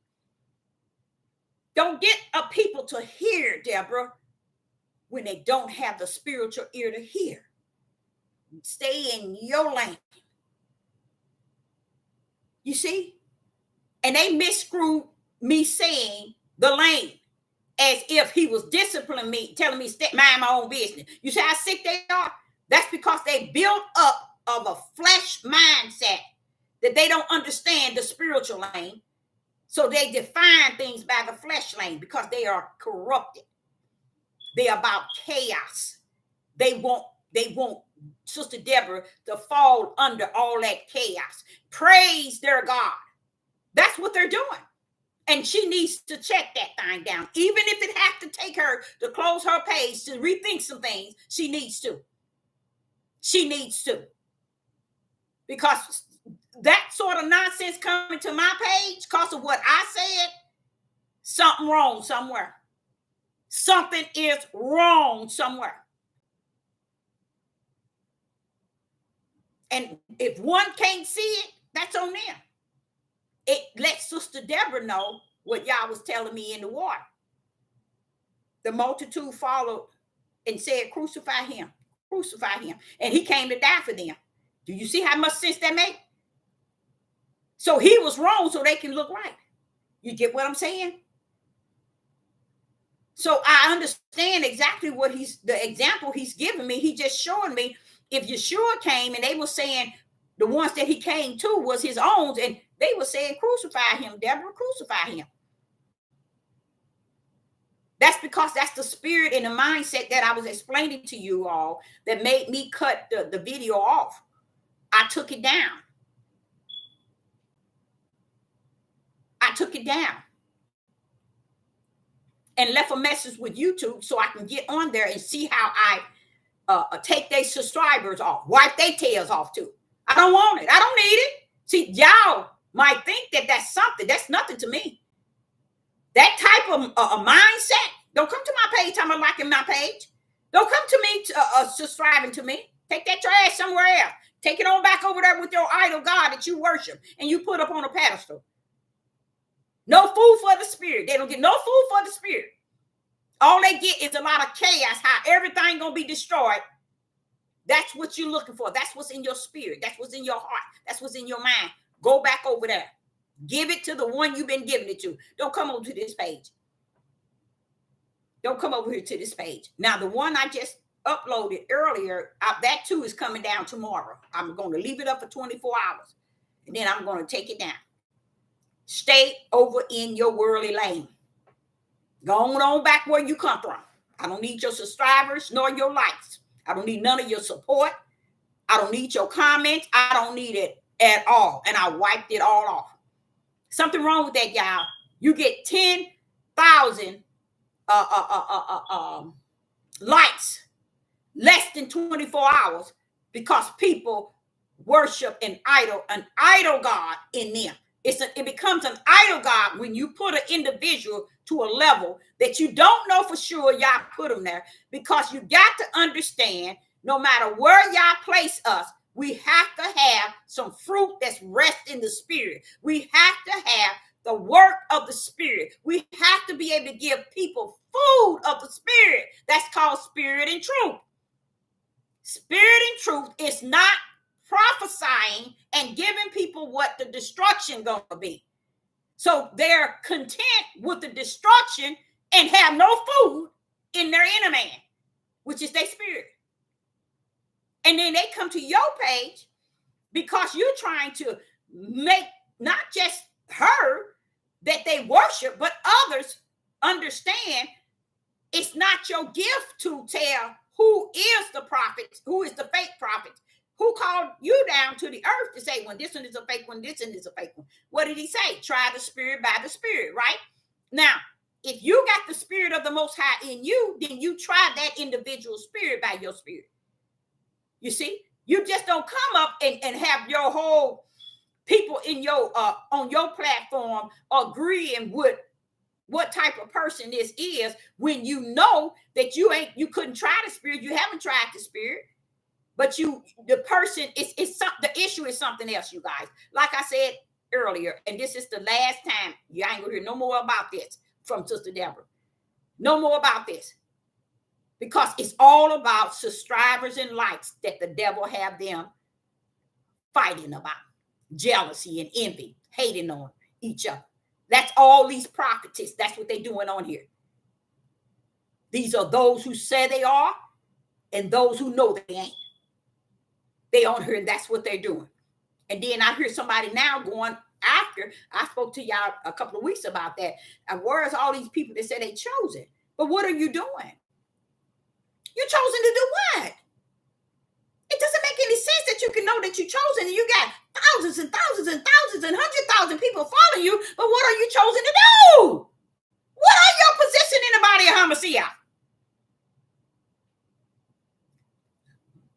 Speaker 1: Don't get people to hear, Deborah, when they don't have the spiritual ear to hear. Stay in your lane. You see? And they misscrewed me saying the lane as if he was disciplining me, telling me to mind my own business. You see how sick they are? That's because they built up of a flesh mindset that they don't understand the spiritual lane. So they define things by the flesh lane because they are corrupted. They're about chaos. They want Sister Deborah to fall under all that chaos. Praise their God. That's what they're doing. And she needs to check that thing down. Even if it has to take her to close her page to rethink some things, she needs to. She needs to. Because that sort of nonsense coming to my page because of what I said, something wrong somewhere. Something is wrong somewhere. And if one can't see it, that's on them. It lets Sister Deborah know what y'all was telling me in the water. The multitude followed and said, crucify him, crucify him. And he came to die for them. Do you see how much sense that makes? So he was wrong so they can look right. You get what I'm saying? So I understand exactly what the example he's giving me. He just showing me if Yeshua came and they were saying the ones that he came to was his own, and they were saying, crucify him, Deborah, crucify him. That's because that's the spirit and the mindset that I was explaining to you all that made me cut the video off. I took it down. I took it down and left a message with YouTube so I can get on there and see how I take their subscribers off, wipe their tails off too. I don't want it. I don't need it. See, y'all might think that that's something. That's nothing to me. That type of a mindset, don't come to my page time I'm liking my page. Don't come to me subscribing to me. Take that trash somewhere else. Take it on back over there with your idol God that you worship and you put up on a pedestal. No food for the spirit. They don't get no food for the spirit. All they get is a lot of chaos, how everything gonna be destroyed. That's what you're looking for. That's what's in your spirit. That's what's in your heart. That's what's in your mind. Go back over there. Give it to the one you've been giving it to. Don't come over to this page. Don't come over here to this page. Now, the one I just uploaded earlier, that too is coming down tomorrow. I'm going to leave it up for 24 hours. And then I'm going to take it down. Stay over in your worldly lane. Go on back where you come from. I don't need your subscribers nor your likes. I don't need none of your support. I don't need your comments. I don't need it at all. And I wiped it all off. Something wrong with that, y'all. You get 10,000 likes less than 24 hours because people worship an idol God in them. It becomes an idol God when you put an individual to a level that you don't know for sure y'all put them there, because you got to understand no matter where y'all place us, we have to have some fruit that's rest in the spirit. We have to have the work of the spirit. We have to be able to give people food of the spirit. That's called spirit and truth. Spirit and truth is not prophesying and giving people what the destruction going to be. So they're content with the destruction and have no food in their inner man, which is their spirit. And then they come to your page because you're trying to make not just her that they worship, but others understand it's not your gift to tell who is the prophet, who is the fake prophet, Who called you down to the earth to say when this one is a fake one, this one is a fake one? What did he say? Try the spirit by the spirit, right? Now, if you got the spirit of the Most High in you, then you try that individual spirit by your spirit. You see, you just don't come up and have your whole people in your on your platform agreeing with what type of person this is when you know that you couldn't try the spirit, you haven't tried the spirit, but the person is the issue is something else, you guys. Like I said earlier, and this is the last time, you ain't gonna hear no more about this from Sister Deborah. No more about this. Because it's all about subscribers and likes that the devil have them fighting about. Jealousy and envy, hating on each other. That's all these prophetess. That's what they're doing on here. These are those who say they are and those who know they ain't. They on here and that's what they're doing. And then I hear somebody now going after. I spoke to y'all a couple of weeks about that. And where's all these people that say they chosen? But what are you doing? You're chosen to do what? It doesn't make any sense that you can know that you're chosen and you got thousands and thousands and thousands and 100,000 people following you, but what are you chosen to do? What are your position in the body of Hamashiach?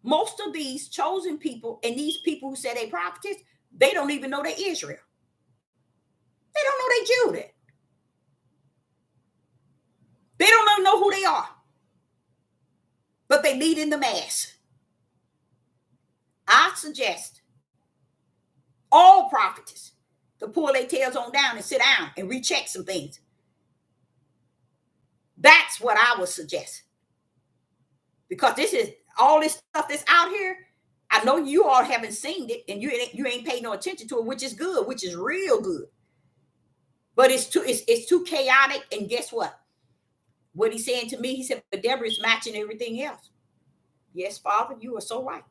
Speaker 1: Most of these chosen people and these people who say they prophets, they don't even know they're Israel. They don't know they're Judah. They don't know who they are. But they lead in the mass. I suggest all prophets to pull their tails on down and sit down and recheck some things. That's what I would suggest. Because this is all this stuff that's out here. I know you all haven't seen it and you ain't paid no attention to it, which is good, which is real good. But it's too chaotic. And guess what? What he's saying to me, he said, but Deborah is matching everything else. Yes, Father, you are so right.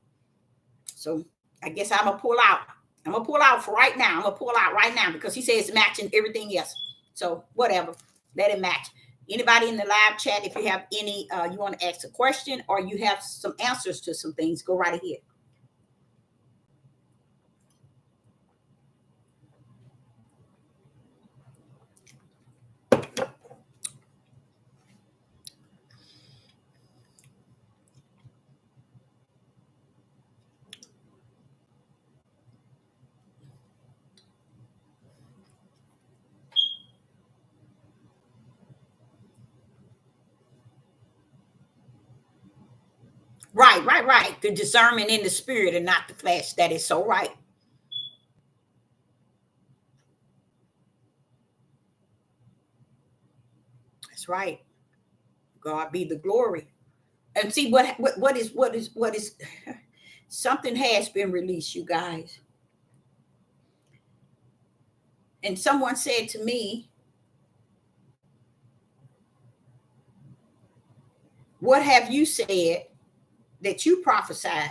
Speaker 1: So I guess I'm going to pull out. I'm going to pull out for right now. I'm going to pull out right now because he says it's matching everything else. So whatever, let it match. Anybody in the live chat, if you have any, you want to ask a question or you have some answers to some things, go right ahead. Right. The discernment in the spirit and not the flesh. That is so right. That's right. God be the glory. And see what is something has been released, you guys. And someone said to me, what have you said that you prophesied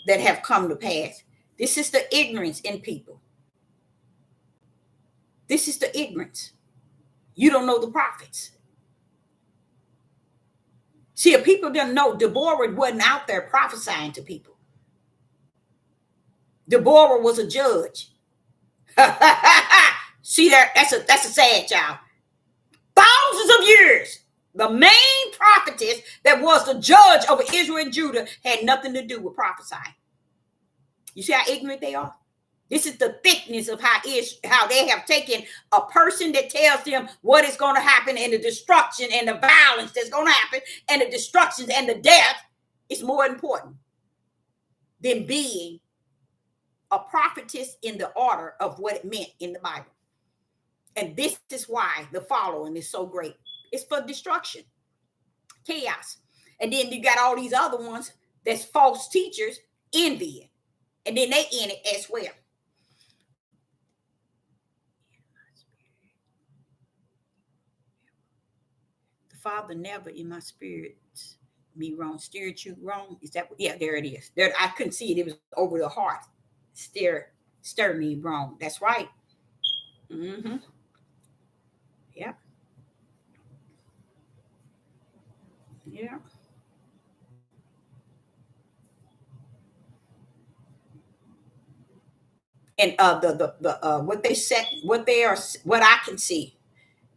Speaker 1: that have come to pass? This is the ignorance in people. This is the ignorance. You don't know the prophets. See, if people didn't know, Deborah wasn't out there prophesying to people. Deborah was a judge. See that? That's a sad child. Thousands of years. The main prophetess that was the judge over Israel and Judah had nothing to do with prophesying. You see how ignorant they are? This is the thickness of how they have taken a person that tells them what is going to happen and the destruction and the violence that's going to happen and the destructions and the death is more important than being a prophetess in the order of what it meant in the Bible. And this is why the following is so great. It's for destruction, chaos. And then you got all these other ones that's false teachers, envying. And then they in it as well. The Father never in my spirit me wrong, steered you wrong. Is that? Yeah, there it is. There, I couldn't see it. It was over the heart. Stir me wrong. That's right. Mm-hmm. Yeah. Yeah. And what they said, what I can see,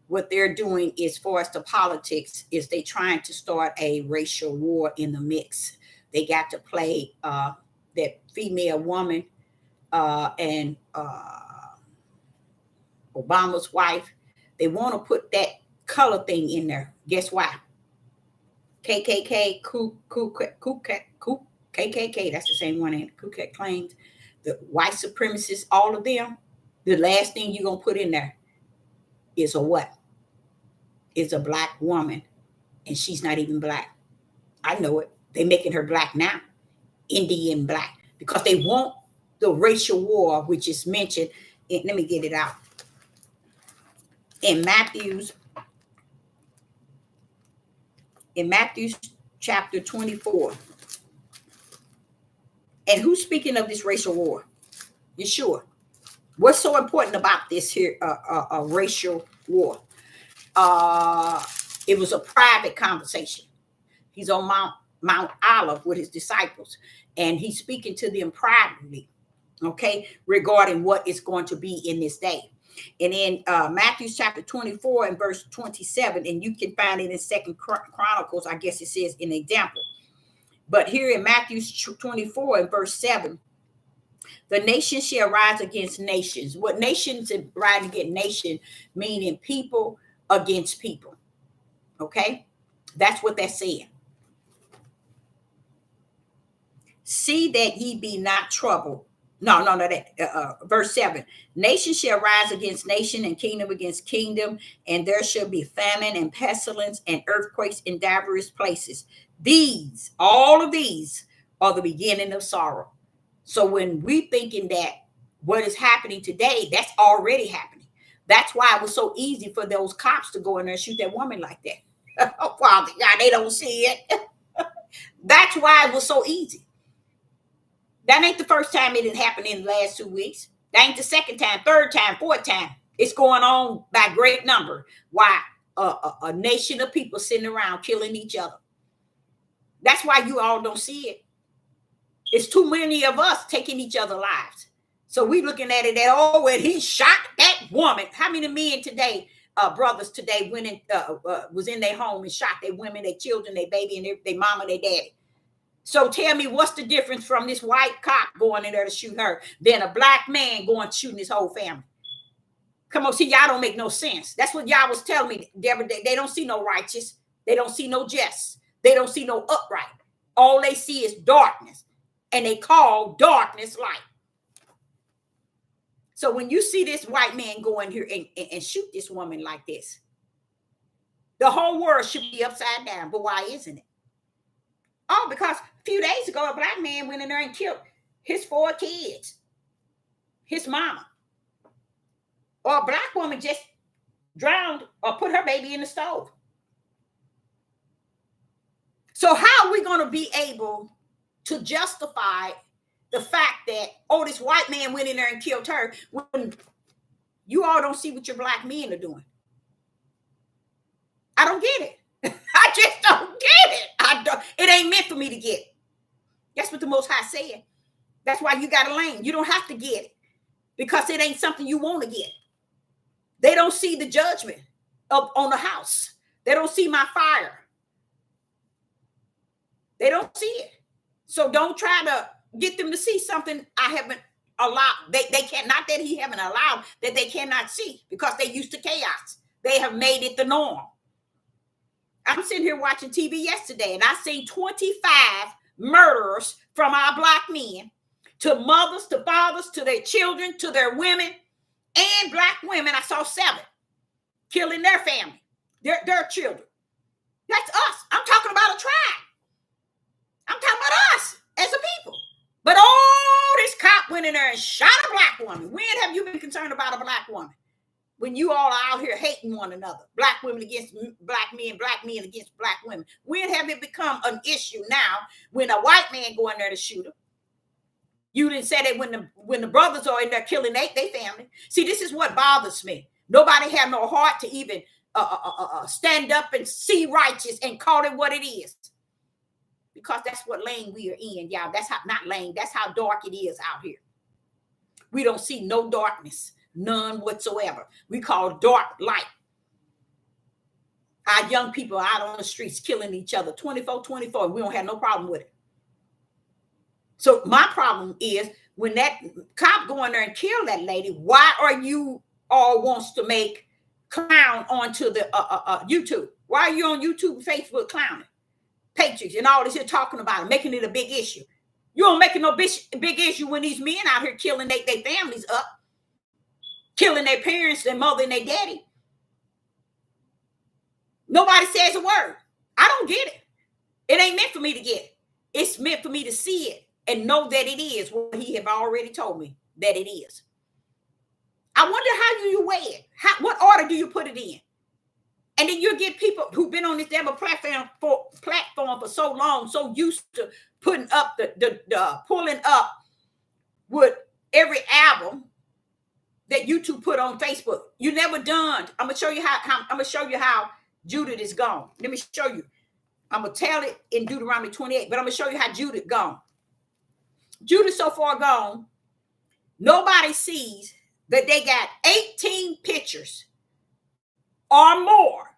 Speaker 1: what they're doing is, for us to politics, is they trying to start a racial war in the mix. They got to play that female woman and Obama's wife. They want to put that color thing in there. Guess why? KKK, KKK, that's the same one, and Ku Klux Klans, the white supremacists, all of them. The last thing you're going to put in there is a what? Is a black woman, and she's not even black. I know it. They're making her black now, Indian black, because they want the racial war, which is mentioned in, let me get it out, in Matthew's chapter 24. And who's speaking of this racial war? Yeshua. What's so important about this here racial war? It was a private conversation. He's on Mount Olive with his disciples, and he's speaking to them privately, okay, regarding what is going to be in this day. And in Matthew chapter 24 and verse 27, and you can find it in Second Chronicles, I guess it says an example. But here in Matthew 24 and verse 7, the nation shall rise against nations. What nations rise against nation, meaning people against people. Okay? That's what that's saying. See that ye be not troubled. No, verse 7. Nation shall rise against nation, and kingdom against kingdom, and there shall be famine and pestilence and earthquakes in diverse places. These, all of these, are the beginning of sorrow. So when we thinking that what is happening today, that's already happening. That's why it was so easy for those cops to go in there and shoot that woman like that. Oh, Father God, they don't see it. That's why it was so easy. That ain't the first time it had happened in the last 2 weeks. That ain't the second time, third time, fourth time. It's going on by great number. Why? A nation of people sitting around killing each other. That's why you all don't see it. It's too many of us taking each other's lives. So we looking at it that, oh, when he shot that woman. How many men today, brothers today, went in, was in their home and shot their women, their children, their baby, and their mama, their daddy? So tell me, what's the difference from this white cop going in there to shoot her than a black man going shooting his whole family? Come on, see, y'all don't make no sense. That's what y'all was telling me, Deborah. They don't see no righteous. They don't see no just. They don't see no upright. All they see is darkness, and they call darkness light. So when you see this white man go in here and shoot this woman like this, the whole world should be upside down. But why isn't it? Oh, because a few days ago, a black man went in there and killed his 4 kids, his mama. Or a black woman just drowned or put her baby in the stove. So how are we going to be able to justify the fact that, oh, this white man went in there and killed her, when you all don't see what your black men are doing? I don't get it. I just don't get it. It ain't meant for me to get it. That's what the Most High said. That's why you got a lane. You don't have to get it, because it ain't something you want to get. They don't see the judgment on the house. They don't see my fire. They don't see it. So don't try to get them to see something I haven't allowed. They can't, not that he haven't allowed, that they cannot see, because they used to chaos. They have made it the norm. I'm sitting here watching TV yesterday, and I seen 25 murderers from our black men, to mothers, to fathers, to their children, to their women, and black women. I saw 7 killing their family, their children. That's us. I'm talking about a tribe. I'm talking about us as a people. But oh, this cop went in there and shot a black woman. When have you been concerned about a black woman? When you all are out here hating one another, black women against black men against black women. When have it become an issue now when a white man go in there to shoot her? You didn't say that when the brothers are in there killing their family. See, this is what bothers me. Nobody have no heart to even stand up and see righteous and call it what it is. Because that's what lane we are in, y'all. That's how, not lane, that's how dark it is out here. We don't see no darkness, none whatsoever. We call dark light. Our young people are out on the streets killing each other 24/24. We don't have no problem with it. So my problem is when that cop go in there and kill that lady, why are you all wants to make clown onto the YouTube? Why are you on YouTube, Facebook clowning? Patriots and all this here talking about it, making it a big issue. You don't make it no big issue when these men out here killing their families up, killing their parents, their mother and their daddy. Nobody says a word. I don't get it. It ain't meant for me to get it. It's meant for me to see it and know that it is what he have already told me that it is. I wonder how you weigh it. What order do you put it in? And then you get people who've been on this devil platform for so long, so used to putting up pulling up with every album that YouTube put on Facebook. You never done. I'm gonna show you how Judah is gone. Let me show you. I'm gonna tell it in Deuteronomy 28, but I'm gonna show you how Judah gone. Judah so far gone. Nobody sees that they got 18 pictures or more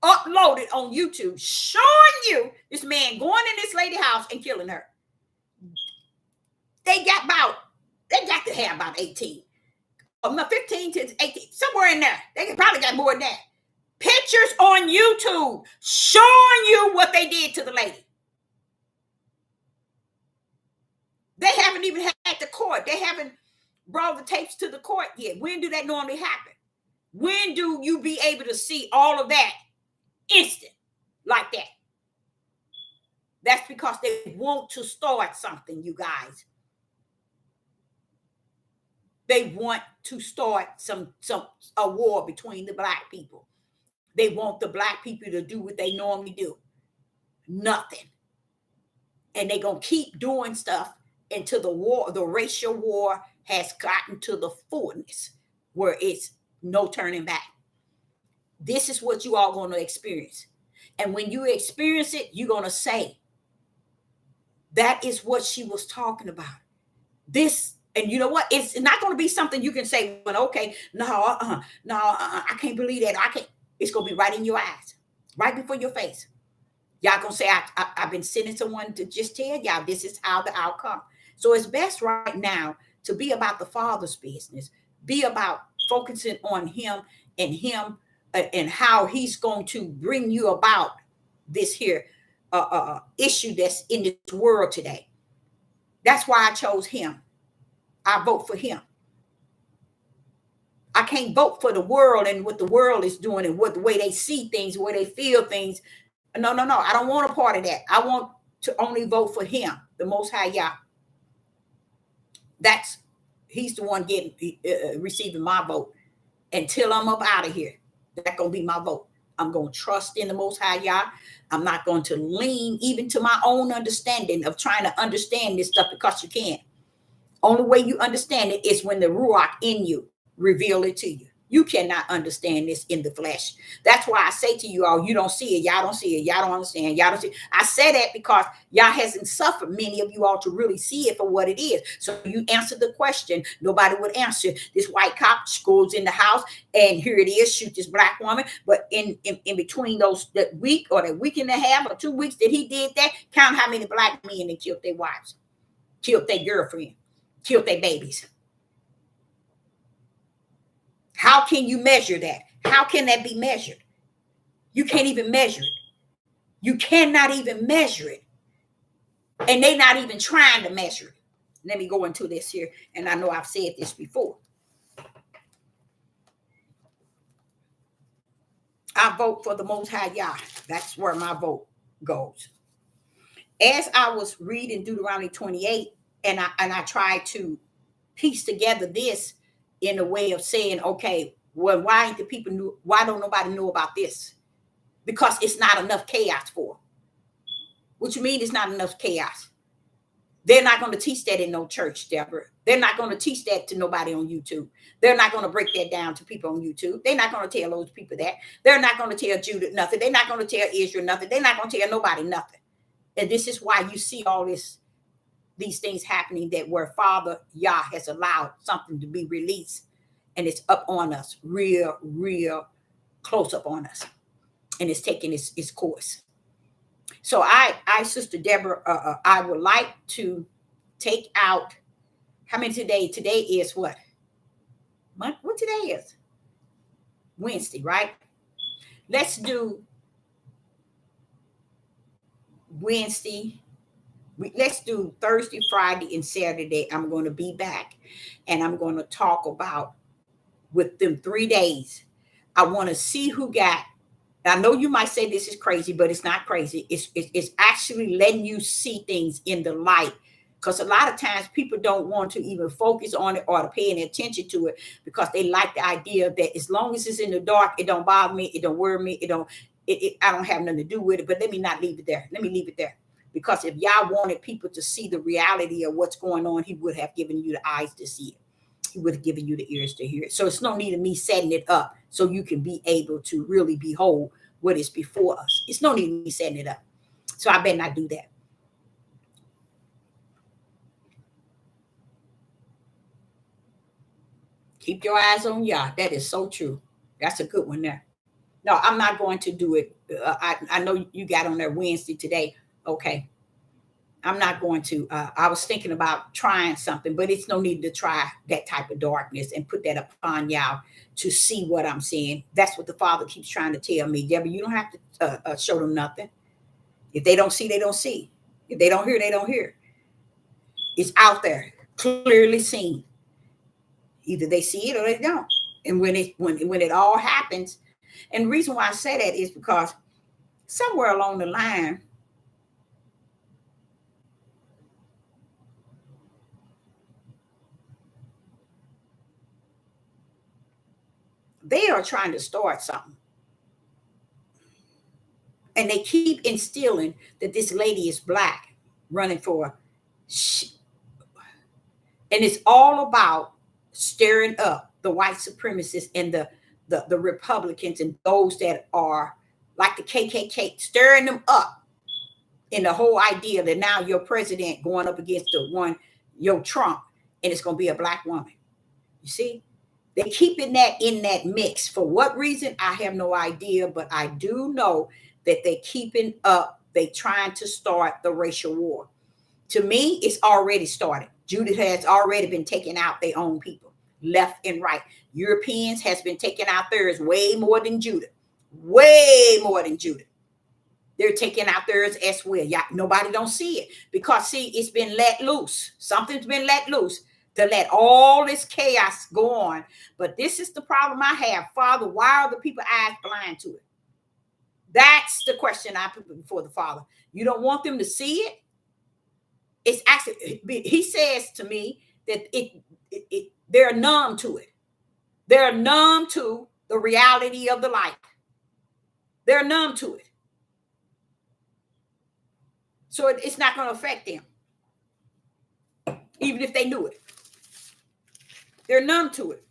Speaker 1: uploaded on YouTube showing you this man going in this lady's house and killing her. They got to have about 18. 15 to 18, somewhere in there. They probably got more than that. Pictures on YouTube showing you what they did to the lady. They haven't even had the court. They haven't brought the tapes to the court yet. When do that normally happen? When do you be able to see all of that instant like that? That's because they want to start something, you guys. They want to start a war between the black people. They want the black people to do what they normally do. Nothing. And they're going to keep doing stuff until the racial war has gotten to the fullness where it's no turning back. This is what you all going to experience. And when you experience it, you're going to say, that is what she was talking about. This, and you know what? It's not going to be something you can say, well, okay, I can't believe that. I can't. It's going to be right in your eyes, right before your face. Y'all going to say, I've been sending someone to just tell y'all this is how the outcome. So it's best right now to be about the Father's business, be about focusing on him and how he's going to bring you about this here issue that's in this world today. That's why I chose him. I vote for him. I can't vote for the world and what the world is doing and what the way they see things, the way they feel things. No. I don't want a part of that. I want to only vote for him, the Most High Yah. He's the one receiving my vote until I'm up out of here. That's going to be my vote. I'm going to trust in the Most High Yah. I'm not going to lean even to my own understanding of trying to understand this stuff because you can't. Only way you understand it is when the Ruach in you reveal it to you. You cannot understand this in the flesh. That's why I say to you all, you don't see it. Y'all don't see it. Y'all don't understand. Y'all don't see it. I say that because y'all hasn't suffered many of you all to really see it for what it is. So you answer the question. Nobody would answer. This white cop goes in the house and here it is, shoot this black woman. But in between that week and a half or 2 weeks that he did that, count how many black men that killed their wives, killed their girlfriend, killed their babies. How can you measure that? How can that be measured? You can't even measure it. You cannot even measure it. And they're not even trying to measure it. Let me go into this here. And I know I've said this before. I vote for the Most High Yah. That's where my vote goes. As I was reading Deuteronomy 28, and I tried to piece together this in a way of saying, okay, well, why don't nobody know about this? Because it's not enough chaos for them. What you mean it's not enough chaos? They're not going to teach that in no church, Deborah. They're not going to teach that to nobody on YouTube. They're not going to break that down to people on YouTube. They're not going to tell those people that. They're not going to tell Judah nothing. They're not going to tell Israel nothing. They're not going to tell nobody nothing. And this is why you see all this these things happening, that where Father Yah has allowed something to be released, and it's up on us, real close up on us, and it's taking its course. So Sister Deborah, I would like to take out, how many today? Today is what? What today is? Wednesday, right? Let's do Wednesday. Let's do Thursday, Friday, and Saturday. I'm going to be back, and I'm going to talk about, with them 3 days, I want to see who got. I know you might say this is crazy, but it's not crazy. It's actually letting you see things in the light, because a lot of times people don't want to even focus on it or to pay any attention to it, because they like the idea that as long as it's in the dark, it don't bother me, it don't worry me, I don't have nothing to do with it. But let me not leave it there. Let me leave it there. Because if Yah wanted people to see the reality of what's going on, he would have given you the eyes to see it. He would have given you the ears to hear it. So it's no need of me setting it up so you can be able to really behold what is before us. It's no need of me setting it up. So I better not do that. Keep your eyes on Yah. That is so true. That's a good one there. No, I'm not going to do it. I know you got on there Wednesday today. Okay. I'm not going to. I was thinking about trying something, but it's no need to try that type of darkness and put that upon y'all to see what I'm seeing. That's what the Father keeps trying to tell me. Deborah, you don't have to show them nothing. If they don't see, they don't see. If they don't hear, they don't hear. It's out there, clearly seen. Either they see it or they don't. And when it all happens, and the reason why I say that is because somewhere along the line, they are trying to start something. And they keep instilling that this lady is black, running for, and it's all about stirring up the white supremacists and the Republicans and those that are like the KKK, stirring them up in the whole idea that now your president going up against the one, your Trump, and it's going to be a black woman. You see? They're keeping that in that mix. For what reason, I have no idea, but I do know that they're keeping up. They're trying to start the racial war. To me, it's already started. Judah has already been taking out their own people, left and right. Europeans has been taking out theirs way more than Judah. Way more than Judah. They're taking out theirs as well. Yeah, nobody don't see it because, see, it's been let loose. Something's been let loose to let all this chaos go on. But this is the problem I have. Father, why are the people eyes blind to it? That's the question I put before the Father. You don't want them to see it? It's actually, he says to me that they're numb to it. They're numb to the reality of the light. They're numb to it. So it's not going to affect them, even if they knew it. They're numb to it.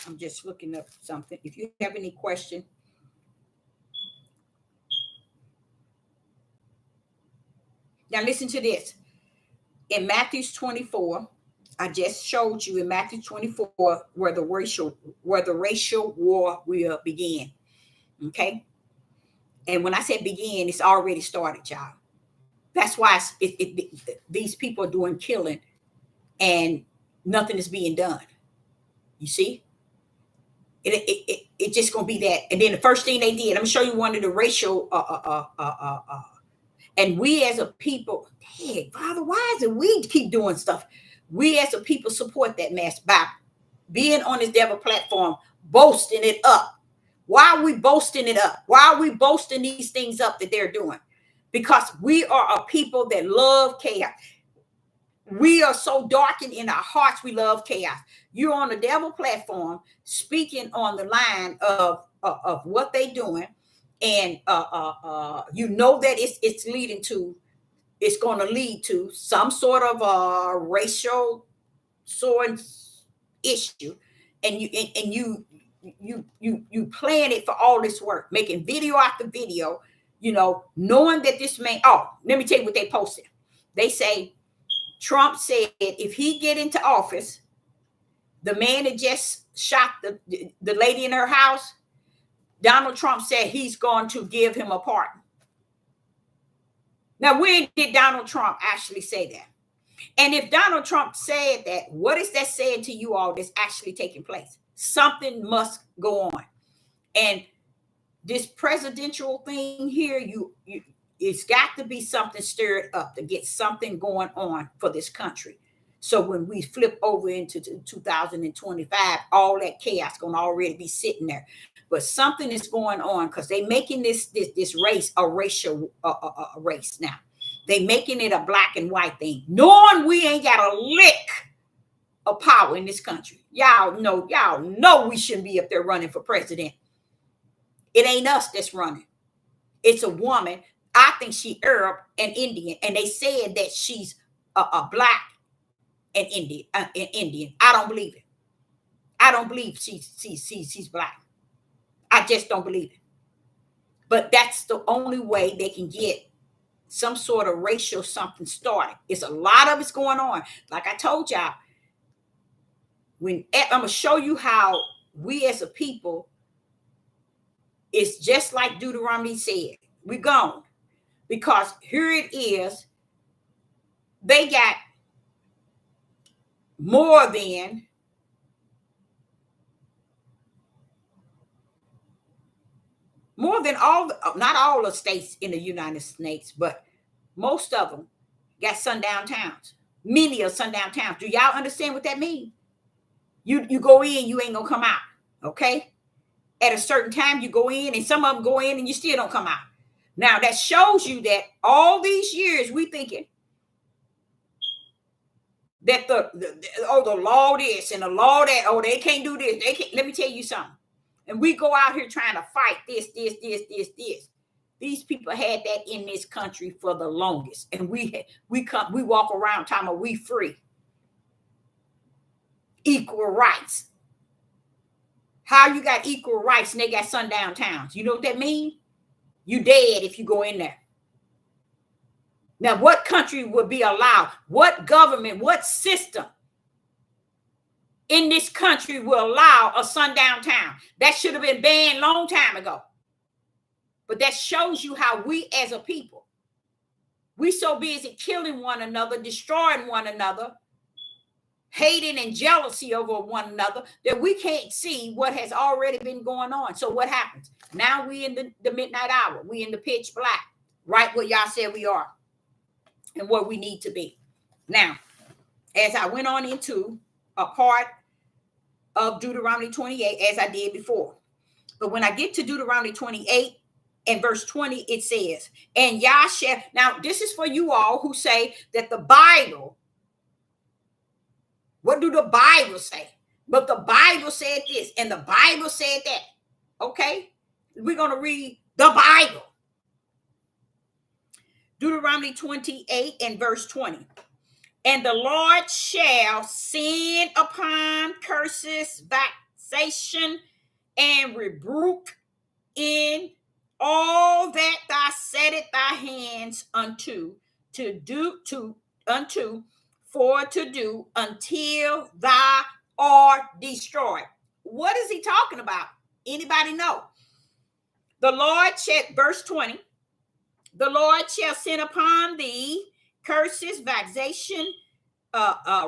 Speaker 1: I'm just looking up something. If you have any question. Now listen to this. In Matthew 24, I just showed you in Matthew 24 where the racial war will begin. Okay. And when I said begin, it's already started, y'all. That's why these people are doing killing and nothing is being done. You see? It's just going to be that. And then the first thing they did, I'm going to show you one of the racial, and we as a people, hey, Father, why is it we keep doing stuff? We as a people support that mess by being on this devil platform, boasting it up. Why are we boasting it up? Why are we boasting these things up that they're doing? Because we are a people that love chaos. We are so darkened in our hearts, we love chaos. You're on the devil platform speaking on the line of what they're doing. And you know that it's going to lead to some sort of racial issue. and you plan it for all this work, making video after video, knowing that this man. Oh, let me tell you what they posted. They say Trump said if he get into office, the man that just shot the lady in her house, Donald Trump said he's going to give him a pardon. Now, when did Donald Trump actually say that? And if Donald Trump said that, what is that saying to you all that's actually taking place? Something must go on. And this presidential thing here, it's got to be something stirred up to get something going on for this country. So when we flip over into 2025, all that chaos going to already be sitting there. But something is going on because they're making this race a racial race now. They making it a black and white thing, knowing we ain't got a lick of power in this country. Y'all know we shouldn't be up there running for president. It ain't us that's running. It's a woman. I think she Arab and Indian, and they said that she's a black and Indian. I don't believe it. I don't believe she's black. I just don't believe it. But that's the only way they can get some sort of racial something started. It's a lot of it's going on. Like I told y'all, I'm gonna show you how we as a people, it's just like Deuteronomy said, we're gone. Because here it is, they got more than all, not all the states in the United States, but most of them got sundown towns. Many are sundown towns. Do y'all understand what that means? You go in, you ain't gonna come out. Okay? At a certain time, you go in, and some of them go in and you still don't come out. Now that shows you that all these years we thinking that the law this and the law that, oh, they can't do this. They can't. Let me tell you something. And we go out here trying to fight this. These people had that in this country for the longest. And we walk around talking about we free. Equal rights. How you got equal rights and they got sundown towns? You know what that means? You dead if you go in there. Now, what country would be allowed? What government, what system in this country will allow a sundown town? That should have been banned long time ago. But that shows you how we as a people, we so busy killing one another, destroying one another, hating and jealousy over one another, that we can't see what has already been going on. So what happens? Now we in the midnight hour. We in the pitch black, right where y'all said we are and where we need to be. Now, as I went on into a part of Deuteronomy 28, as I did before. But when I get to Deuteronomy 28 and verse 20, it says, and Yah shall, now this is for you all who say that the Bible, what do the Bible say? But the Bible said this and the Bible said that. Okay? We're going to read the Bible. Deuteronomy 28 and verse 20. And the Lord shall send upon curses, vexation, and rebuke in all that thou settest thy hands unto for to do until thou art destroyed. What is he talking about? Anybody know? The Lord shall, verse 20, the Lord shall send upon thee curses, vexation,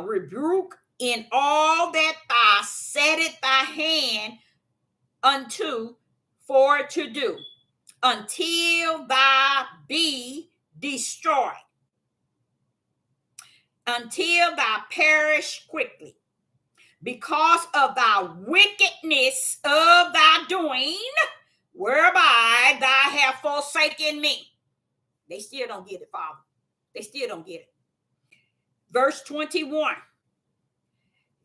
Speaker 1: rebuke in all that thou settest thy hand unto for to do, until thou be destroyed, until thou perish quickly, because of thy wickedness of thy doing, whereby thou hast forsaken me. They still don't get it, Father. They still don't get it. Verse 21.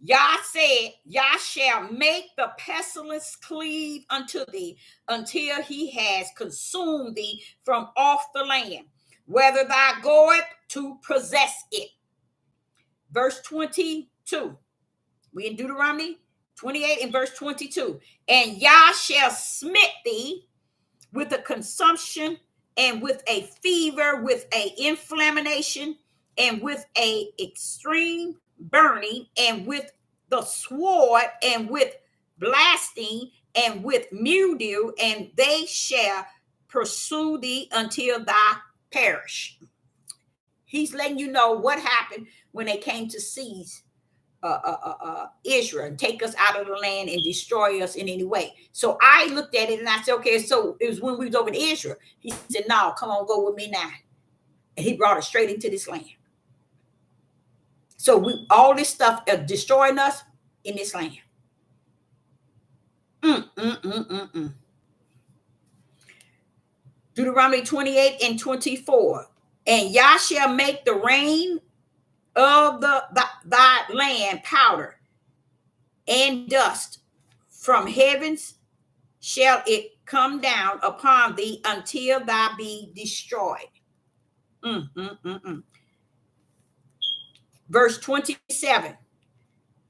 Speaker 1: Yah said, Yah shall make the pestilence cleave unto thee until he has consumed thee from off the land, whether thou goest to possess it. Verse 22. We in Deuteronomy 28 and verse 22. And Yah shall smite thee with a consumption and with a fever, with a inflammation, and with a extreme burning, and with the sword, and with blasting, and with mildew, and they shall pursue thee until thou perish. He's letting you know what happened when they came to seize Israel and take us out of the land and destroy us in any way. So I looked at it and I said, okay, so it was when we was over in Israel. He said, no, come on, go with me now. And he brought us straight into this land. So all this stuff destroying us in this land. Deuteronomy 28 and 24. And Yah shall make the rain of thy land powder and dust from heavens shall it come down upon thee until thou be destroyed. Verse 27.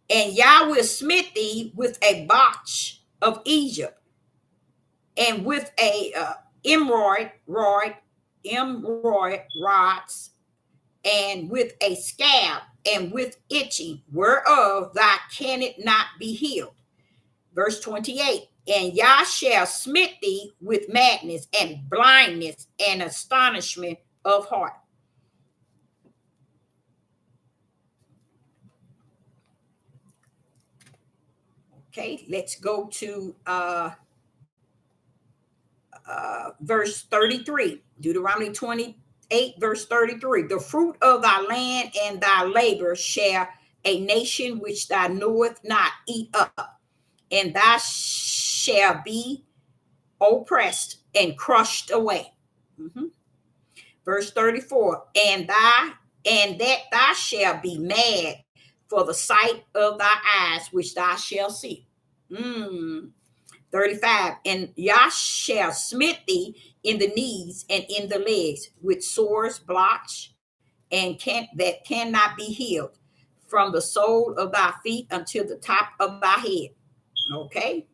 Speaker 1: And Yah will smite thee with a botch of Egypt, and with a emerald rods, and with a scab, and with itching, whereof thou cannot not be healed. Verse 28. And Yah shall smite thee with madness and blindness and astonishment of heart. Okay, let's go to verse 33. Deuteronomy 28, verse 33. The fruit of thy land and thy labor shall a nation which thou knowest not eat up, and thou shall be oppressed and crushed away. Verse 34. And that thou shalt be mad for the sight of thy eyes, which thou shalt see. 35. And Yah shall smite thee in the knees and in the legs with sores, blotch, and that cannot be healed, from the sole of thy feet until the top of thy head. Okay.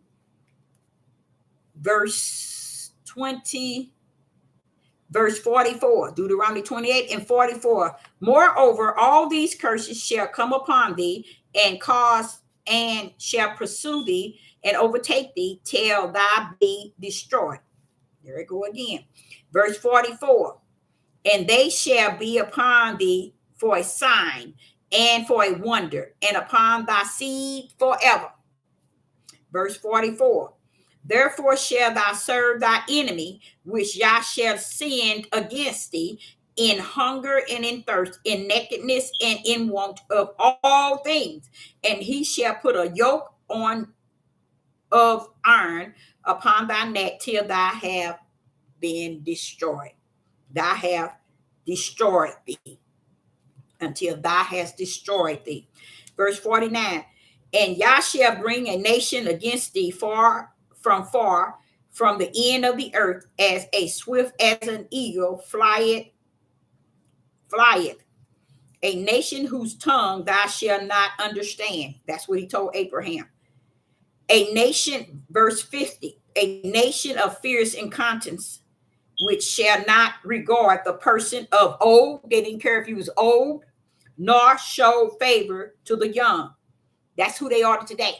Speaker 1: Verse 44. Deuteronomy 28 and 44. Moreover, all these curses shall come upon thee, and shall pursue thee and overtake thee till thou be destroyed. There we go again. Verse 44. And they shall be upon thee for a sign and for a wonder, and upon thy seed forever. Verse 44. Therefore shall thou serve thy enemy, which Yah shall send against thee, in hunger and in thirst, in nakedness and in want of all things. And he shall put a yoke on of iron upon thy neck till thou have been destroyed. Thou have destroyed thee, until thou hast destroyed thee. Verse 49. And Yah shall bring a nation against thee far from the end of the earth, as a swift as an eagle flieth. A nation whose tongue thou shalt not understand. That's what he told Abraham. A nation, verse 50, a nation of fierce incontinence, which shall not regard the person of old. They didn't care if he was old, nor show favor to the young. That's who they are today.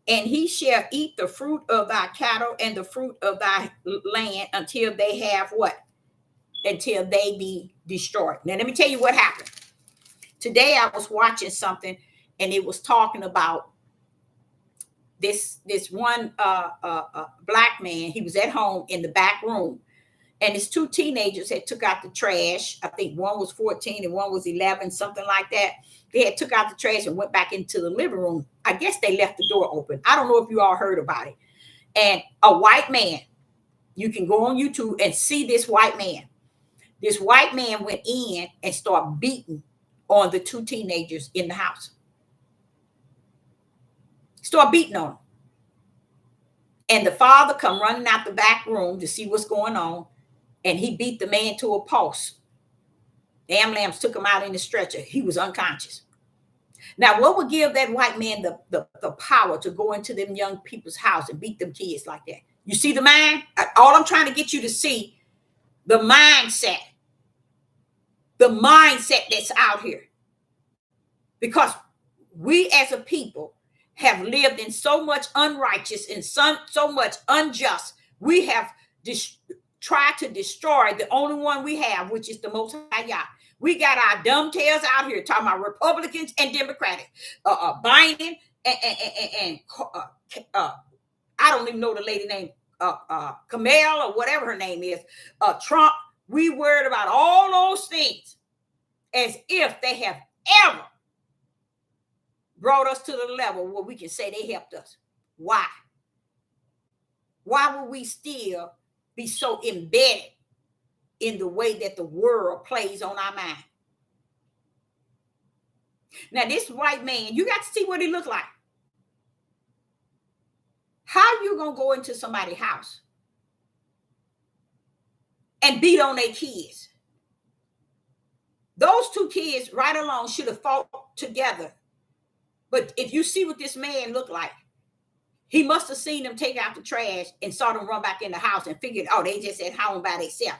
Speaker 1: And he shall eat the fruit of thy cattle and the fruit of thy land until they have what? Until they be destroyed. Now, let me tell you what happened. Today, I was watching something, and it was talking about this one black man. He was at home in the back room, and his two teenagers had took out the trash. I think one was 14 and one was 11, something like that. They had took out the trash and went back into the living room. I guess they left the door open. I don't know if you all heard about it. And a white man, you can go on YouTube and see this white man. This white man went in and started beating on the two teenagers in the house. Start beating on them. And the father come running out the back room to see what's going on. And he beat the man to a pulse. The ambulance took him out in the stretcher. He was unconscious. Now, what would give that white man the power to go into them young people's house and beat them kids like that? You see the mind? All I'm trying to get you to see, the mindset that's out here. Because we as a people have lived in so much unrighteous and so much unjust. We have tried to destroy the only one we have, which is the Most High Yah. We got our dumb tails out here talking about Republicans and Democratic, Biden and I don't even know the lady name, Kamala or whatever her name is, Trump. We worried about all those things as if they have ever brought us to the level where we can say they helped us. Why? Why would we still be so embedded in the way that the world plays on our mind? Now, this white man, you got to see what he looked like. How you going to go into somebody's house and beat on their kids? Those two kids right along should have fought together. But if you see what this man looked like, he must have seen them take out the trash and saw them run back in the house and figured, oh, they just at home by themselves.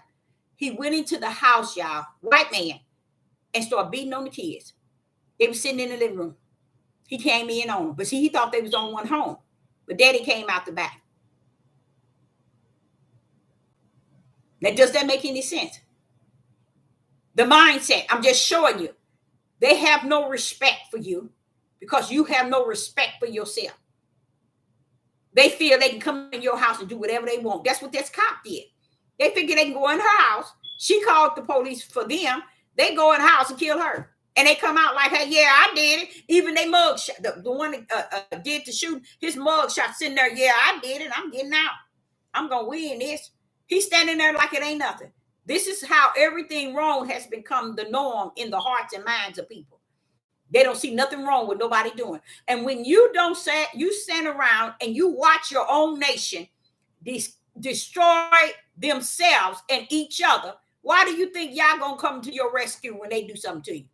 Speaker 1: He went into the house, y'all, white man, and started beating on the kids. They were sitting in the living room. He came in on them. But see, he thought they was on one home. But daddy came out the back. Now, does that make any sense? The mindset, I'm just showing you. They have no respect for you because you have no respect for yourself. They feel they can come in your house and do whatever they want. That's what this cop did. They figure they can go in her house. She called the police for them. They go in the house and kill her. And they come out like, hey, yeah, I did it. Even they mug shot, the one that did the shoot, his mug shot sitting there. Yeah, I did it. I'm getting out. I'm going to win this. He's standing there like it ain't nothing. This is how everything wrong has become the norm in the hearts and minds of people. They don't see nothing wrong with nobody doing. And when you don't say, you stand around and you watch your own nation destroy themselves and each other, why do you think y'all gonna come to your rescue when they do something to you?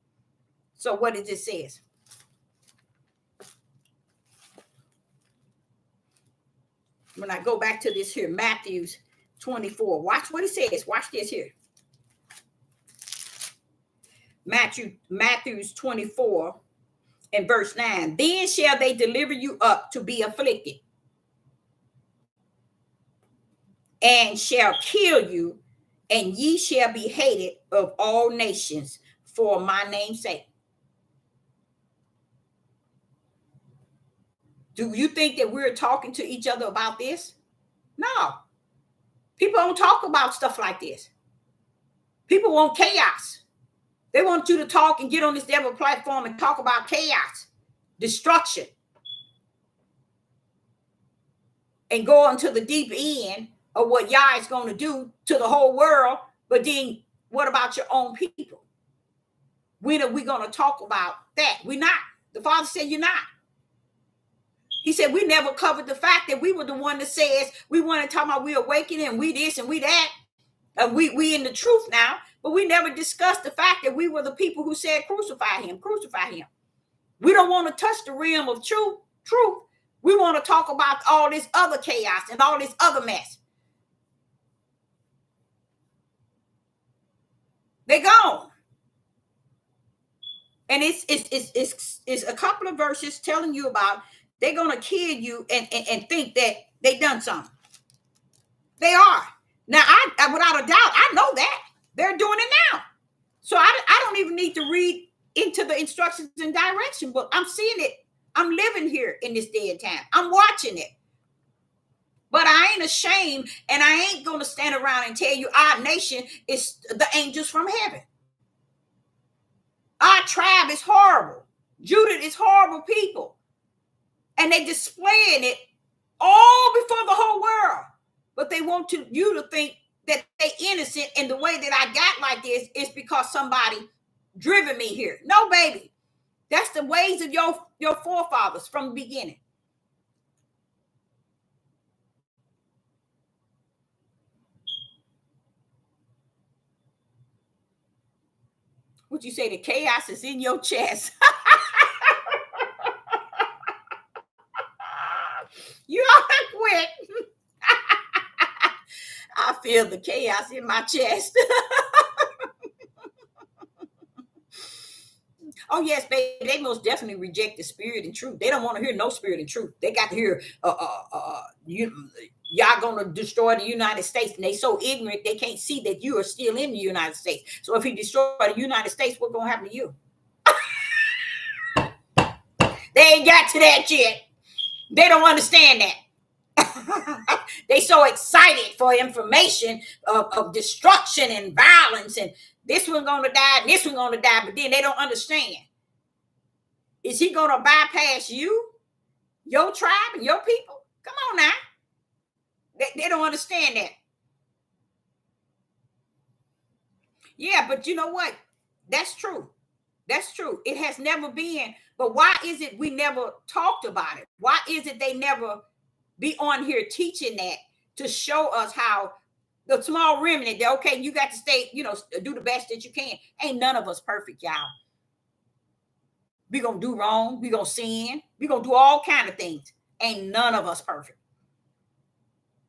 Speaker 1: So what does it says? When I go back to this here, Matthew's 24, watch what it says. Watch this here. Matthew's 24 and verse 9. Then shall they deliver you up to be afflicted, and shall kill you, and ye shall be hated of all nations for my name's sake. Do you think that we're talking to each other about this? No. People don't talk about stuff like this. People want chaos. They want you to talk and get on this devil platform and talk about chaos, destruction, and go into the deep end of what Yah is going to do to the whole world. But then what about your own people? When are we going to talk about that? We're not. The Father said you're not. He said we never covered the fact that we were the one that says we want to talk about we awakening and we this and we that. And we in the truth now, but we never discussed the fact that we were the people who said crucify him, crucify him. We don't want to touch the realm of truth. We want to talk about all this other chaos and all this other mess. They're gone. And it's a couple of verses telling you about they're going to kill you and think that they done something. They are. Now, I without a doubt, I know that. They're doing it now. So I don't even need to read into the instructions and direction, but I'm seeing it. I'm living here in this day and time. I'm watching it. But I ain't ashamed, and I ain't going to stand around and tell you our nation is the angels from heaven. Our tribe is horrible. Judah is horrible people. And they displaying it all before the whole world. But they want you to think that they innocent, and the way that I got like this is because somebody driven me here. No, baby. That's the ways of your forefathers from the beginning. Would you say the chaos is in your chest? feel the chaos in my chest. Oh yes, baby, they most definitely reject the spirit and truth. They don't want to hear no spirit and truth. They got to hear y'all gonna destroy the United States, and they so ignorant they can't see that you are still in the United States. So if he destroy the United States, what's gonna happen to you? They ain't got to that yet. They don't understand that. They so excited for information of destruction and violence, and this one gonna die and this one gonna die, but then they don't understand. Is he gonna bypass you, your tribe, and your people? Come on now. They don't understand that. Yeah, but you know what? That's true. That's true. It has never been. But why is it we never talked about it? Why is it they never be on here teaching that to show us how the small remnant, that okay, you got to stay, do the best that you can. Ain't none of us perfect, y'all. We gonna do wrong. We gonna sin. We gonna do all kind of things. Ain't none of us perfect.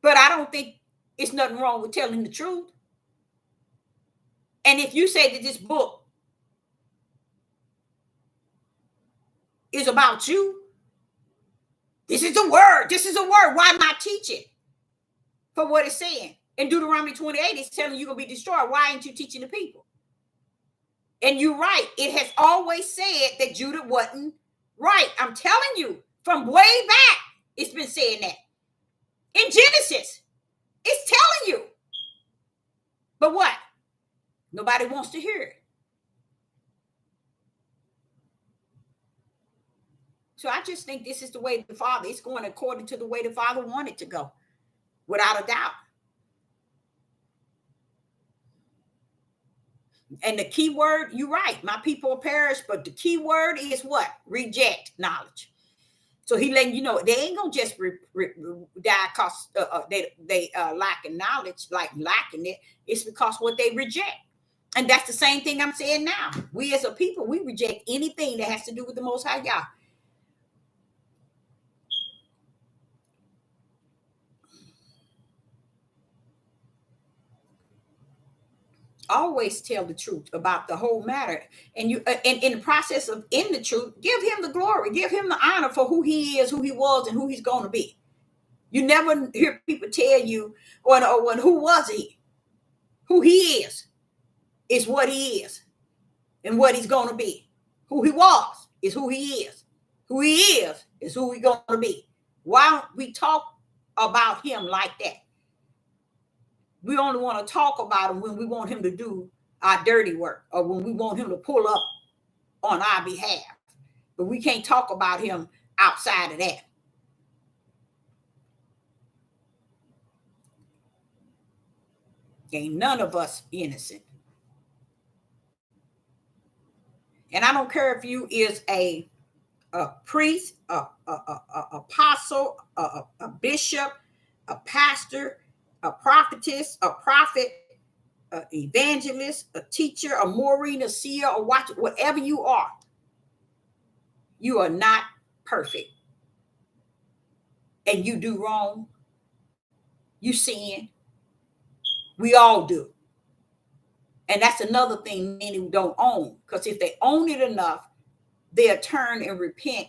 Speaker 1: But I don't think it's nothing wrong with telling the truth. And if you say that this book is about you, this is the word. This is a word. Why not teach it for what it's saying? In Deuteronomy 28, it's telling you going to be destroyed. Why ain't you teaching the people? And you're right. It has always said that Judah wasn't right. I'm telling you, from way back, it's been saying that. In Genesis, it's telling you. But what? Nobody wants to hear it. So I just think this is the way the Father, it's going according to the way the Father wanted to go, without a doubt. And the key word, you're right, my people perish, but the key word is what? Reject knowledge. So he letting you know they ain't gonna just die because they lacking knowledge, like lacking it. It's because what they reject. And that's the same thing I'm saying now. We as a people, we reject anything that has to do with the Most High Yah. Always tell the truth about the whole matter, and you and in the process of in the truth, give him the glory, give him the honor for who he is, who he was, and who he's going to be. You never hear people tell you, or who was he? Who he is what he is, and what he's going to be. Who he was is who he is. Who he is who he's going to be. Why don't we talk about him like that? We only want to talk about him when we want him to do our dirty work, or when we want him to pull up on our behalf. But we can't talk about him outside of that. Ain't none of us innocent. And I don't care if you is a priest, a apostle, a bishop, a pastor, a prophetess, a prophet, an evangelist, a teacher, a Maureen, a seer, or watcher, whatever you are not perfect. And you do wrong. You sin. We all do. And that's another thing many don't own. Because if they own it enough, they'll turn and repent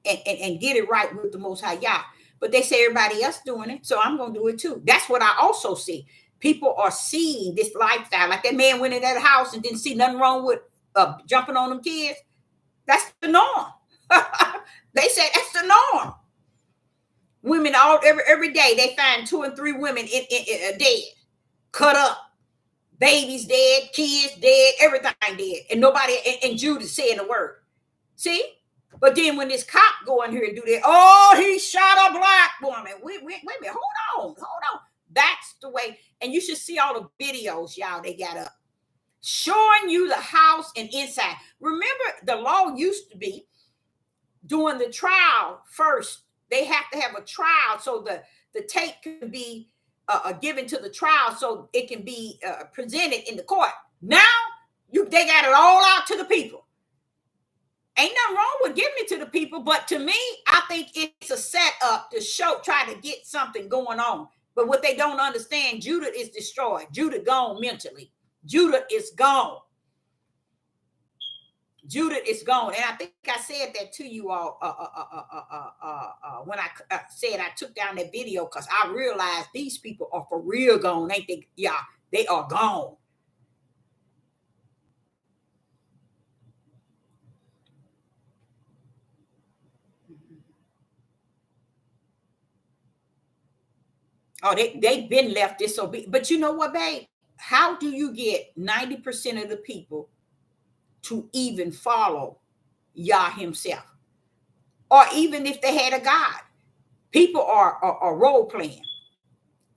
Speaker 1: and get it right with the Most High Yah. But they say everybody else doing it, so I'm going to do it too. That's what I also see. People are seeing this lifestyle. Like that man went in that house and didn't see nothing wrong with jumping on them kids. That's the norm. They say that's the norm. Women every day, they find 2 and 3 women dead, cut up. Babies dead, kids dead, everything dead. And nobody, and Judah saying a word. See? But then when this cop go in here and do that, oh, he shot a black woman. Wait a minute, hold on. That's the way. And you should see all the videos, y'all, they got up. Showing you the house and inside. Remember, the law used to be doing the trial first. They have to have a trial so the tape can be given to the trial so it can be presented in the court. Now, they got it all out to the people. Ain't nothing wrong with giving it to the people, but to me, I think it's a setup to try to get something going on. But what they don't understand, Judah is destroyed. Judah gone mentally. Judah is gone. Judah is gone. And I think I said that to you all when I said I took down that video, because I realized these people are for real gone, ain't they? Yeah, they are gone. Oh, they've been left disobedient. But you know what, babe? How do you get 90% of the people to even follow Yah himself? Or even if they had a God, people are role playing.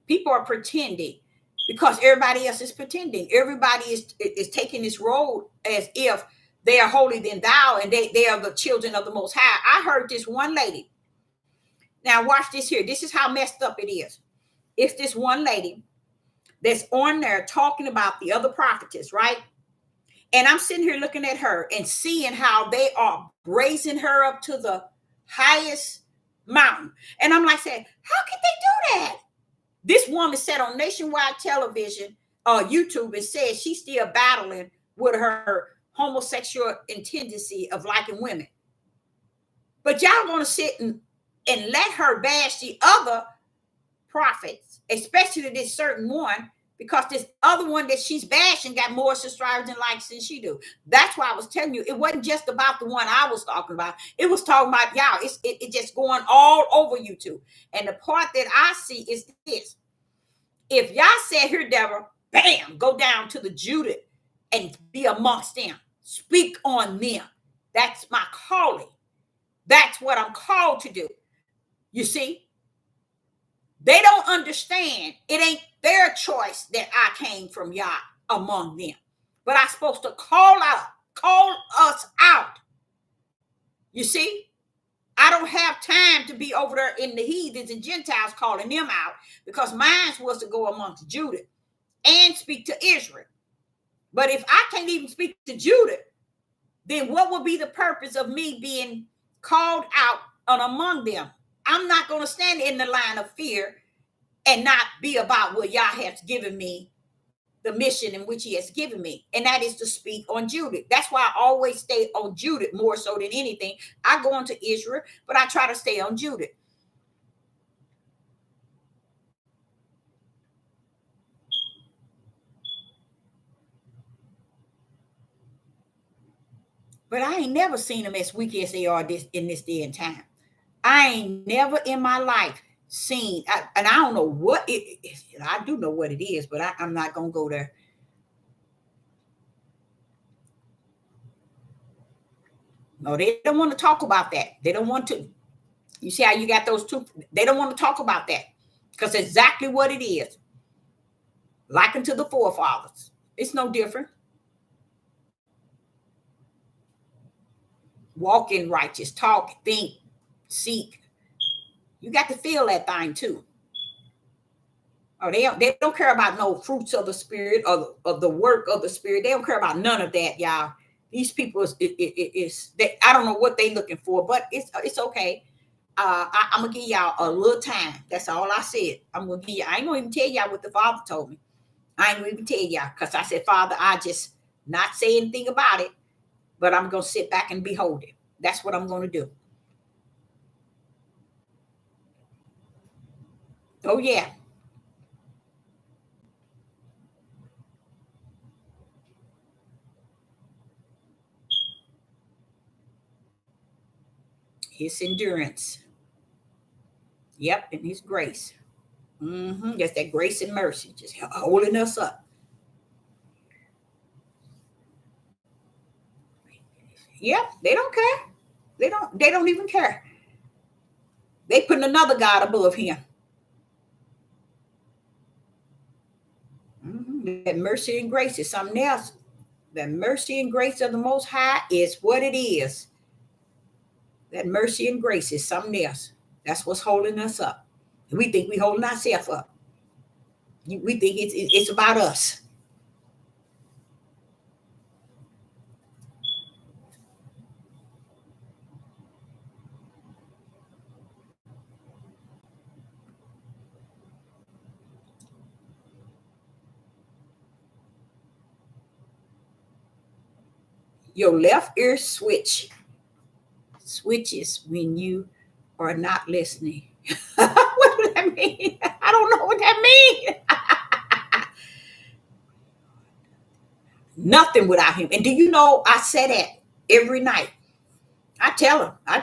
Speaker 1: People are pretending because everybody else is pretending. Everybody is taking this role as if they are holier than thou and they are the children of the Most High. I heard this one lady. Now watch this here. This is how messed up it is. It's this one lady that's on there talking about the other prophetess, right? And I'm sitting here looking at her and seeing how they are raising her up to the highest mountain. And I'm like saying, how could they do that? This woman said on nationwide television, YouTube, and said she's still battling with her homosexual tendency of liking women. But y'all want to sit and let her bash the other prophets, especially this certain one, because this other one that she's bashing got more subscribers and likes than she do. That's why I was telling you, it wasn't just about the one I was talking about. It was talking about y'all. It just going all over YouTube. And the part that I see is this. If y'all said here, Deborah, bam, go down to the Judah and be amongst them. Speak on them. That's my calling. That's what I'm called to do. You see? They don't understand. It ain't their choice that I came from Yah among them. But I'm supposed to call us out. You see? I don't have time to be over there in the heathens and Gentiles calling them out, because mine was to go amongst Judah and speak to Israel. But if I can't even speak to Judah, then what will be the purpose of me being called out and among them? I'm not going to stand in the line of fear and not be about what Yah has given me, the mission in which he has given me. And that is to speak on Judah. That's why I always stay on Judah more so than anything. I go into Israel, but I try to stay on Judah. But I ain't never seen them as weak as they are in this day and time. I ain't never in my life seen, and I don't know what it is. I do know what it is, but I'm not going to go there. No, they don't want to talk about that. They don't want to. You see how you got those two? They don't want to talk about that because exactly what it is. Like unto the forefathers. It's no different. Walk in righteous, talk, think, seek. You got to feel that thing too. Or they don't care about no fruits of the spirit or of the work of the spirit. They don't care about none of that, y'all. These people I don't know what they looking for, but it's okay. I'm gonna give y'all a little time. That's all I said. I'm gonna give you. I ain't gonna even tell y'all what the Father told me. I ain't gonna even tell y'all because I said, Father, I just not say anything about it, but I'm gonna sit back and behold it. That's what I'm gonna do. Oh yeah. His endurance. Yep, and his grace. Just that grace and mercy, just holding us up. Yep, they don't care. They don't even care. They putting another God above him. That mercy and grace is something else. That mercy and grace of the Most High is what it is. That mercy and grace is something else. That's what's holding us up. We think we holding ourselves up. We think it's about us. Your left ear switches when you are not listening. What does that mean? I don't know what that means. Nothing without him. And do you know I say that every night? I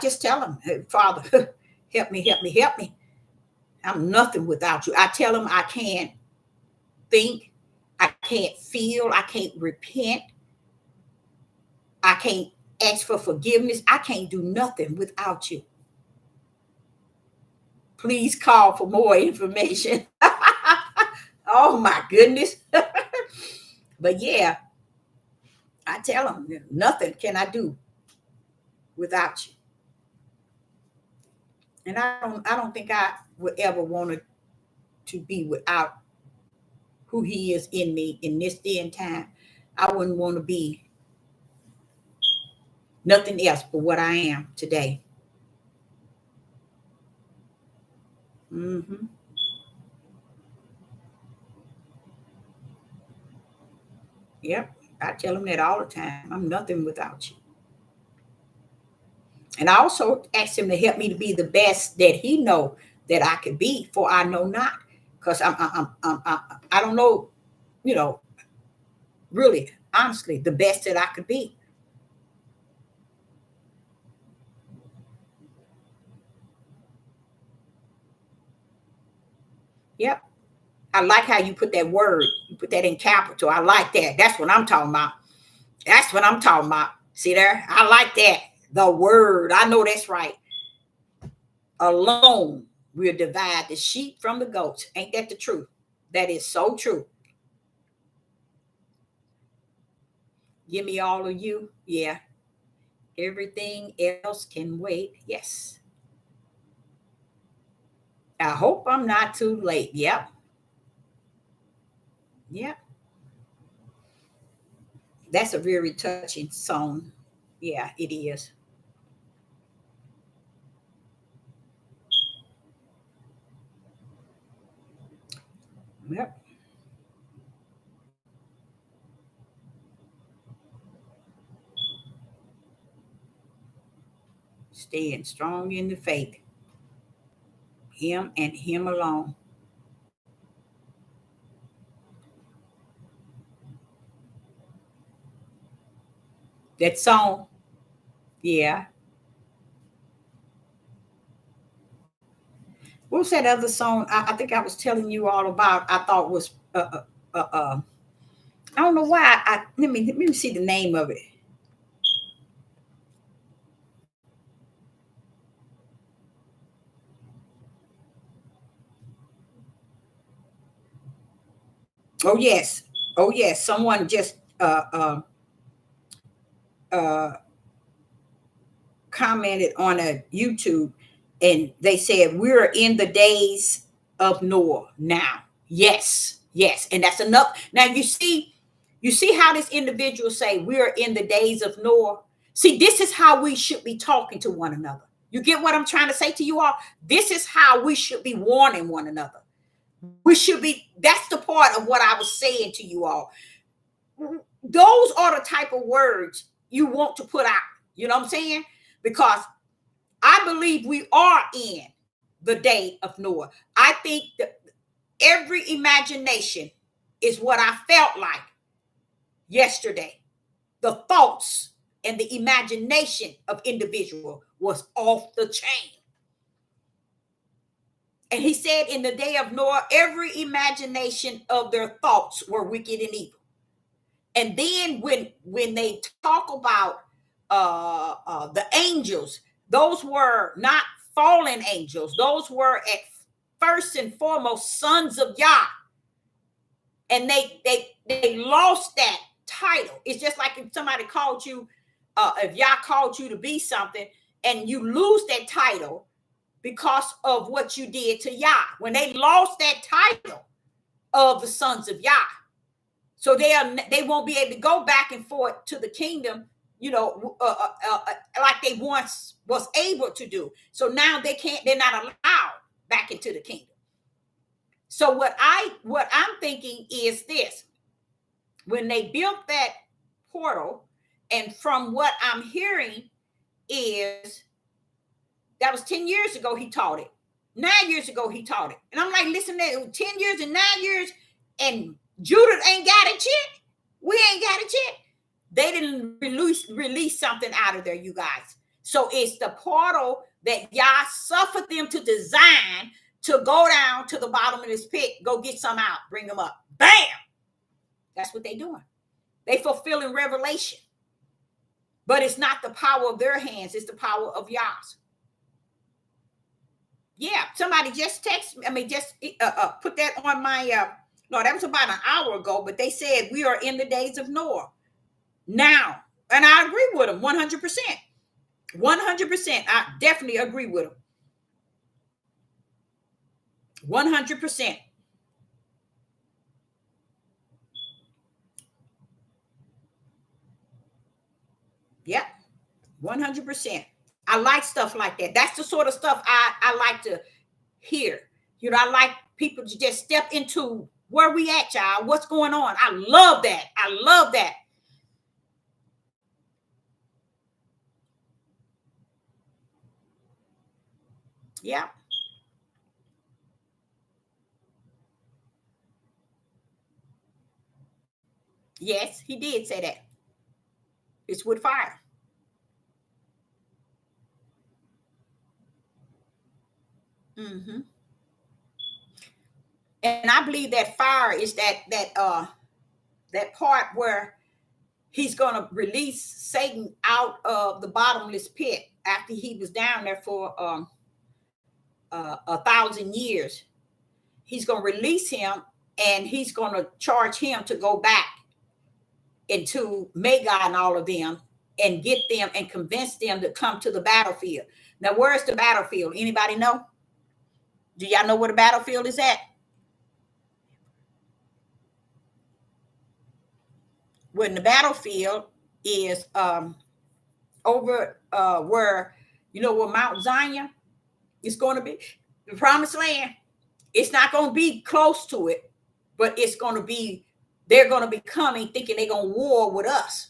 Speaker 1: just tell him, hey, Father, help me, help me, help me. I'm nothing without you. I tell him I can't think, I can't feel, I can't repent, I can't ask for forgiveness. I can't do nothing without you. Please call for more information. Oh my goodness. But yeah, I tell them nothing can I do without you. And I don't think I would ever want to be without who he is in me in this day and time. I wouldn't want to be nothing else but what I am today. Hmm. Yep. I tell him that all the time. I'm nothing without you. And I also ask him to help me to be the best that he know that I could be, for I know not. Because I don't know, you know, really, honestly, the best that I could be. Yep. I like how you put that word, you put that in capital. I like that. That's what I'm talking about. That's what I'm talking about. See there? I like that. The word. I know that's right. Alone we'll divide the sheep from the goats. Ain't that the truth? That is so true. Give me all of you. Yeah. Everything else can wait. Yes. I hope I'm not too late. Yep. Yep. That's a very touching song. Yeah, it is. Yep. Staying strong in the faith. Him and him alone. That song. Yeah. What was that other song? I think I was telling you all about. I thought was I don't know why. Let me see the name of it. Oh yes. Oh yes. Someone just uh commented on a YouTube, and they said we're in the days of Noah now. Yes, yes, and that's enough. Now you see how this individual say we're in the days of Noah. See, this is how we should be talking to one another. You get what I'm trying to say to you all? This is how we should be warning one another. We should be. That's the part of what I was saying to you all. Those are the type of words you want to put out. You know what I'm saying? Because I believe we are in the day of Noah. I think that every imagination is what I felt like yesterday. The thoughts and the imagination of individual was off the chain. And he said in the day of Noah, every imagination of their thoughts were wicked and evil. And then when they talk about the angels, those were not fallen angels. Those were at first and foremost sons of Yah, and they lost that title. It's just like if somebody called you, if Yah called you to be something, and you lose that title because of what you did to Yah. When they lost that title of the sons of Yah, so they won't be able to go back and forth to the kingdom, like they once was able to do. So now they can't. They're not allowed back into the kingdom. So what I'm thinking is this: when they built that portal And from what I'm hearing is that was 10 years ago he taught it. 9 years ago he taught it. And I'm like, listen, 10 years and 9 years, and Judah ain't got it yet. We ain't got it yet. They didn't release something out of there, you guys. So it's the portal that Yah suffered them to design to go down to the bottom of this pit, go get some out, bring them up. Bam! That's what they're doing. They fulfilling revelation. But it's not the power of their hands, it's the power of Yah's. Yeah, somebody just text me. I mean, just put that on my, no, that was about an hour ago, but they said we are in the days of Noah now. And I agree with them 100%. 100%. I definitely agree with them. 100%. Yep. 100%. I like stuff like that. That's the sort of stuff I like to hear. You know, I like people to just step into where we at, y'all. What's going on? I love that. I love that. Yeah. Yes, he did say that. It's with fire. Mm-hmm. And I believe that fire is that part where he's going to release Satan out of the bottomless pit after he was down there for 1,000 years. He's going to release him, and he's going to charge him to go back into Magog and all of them and get them and convince them to come to the battlefield. Now, where's the battlefield? Anybody know? Do y'all know where the battlefield is at? When the battlefield is over where, you know, where Mount Zion is going to be, the promised land. It's not going to be close to it, but it's going to be, they're going to be coming thinking they're going to war with us.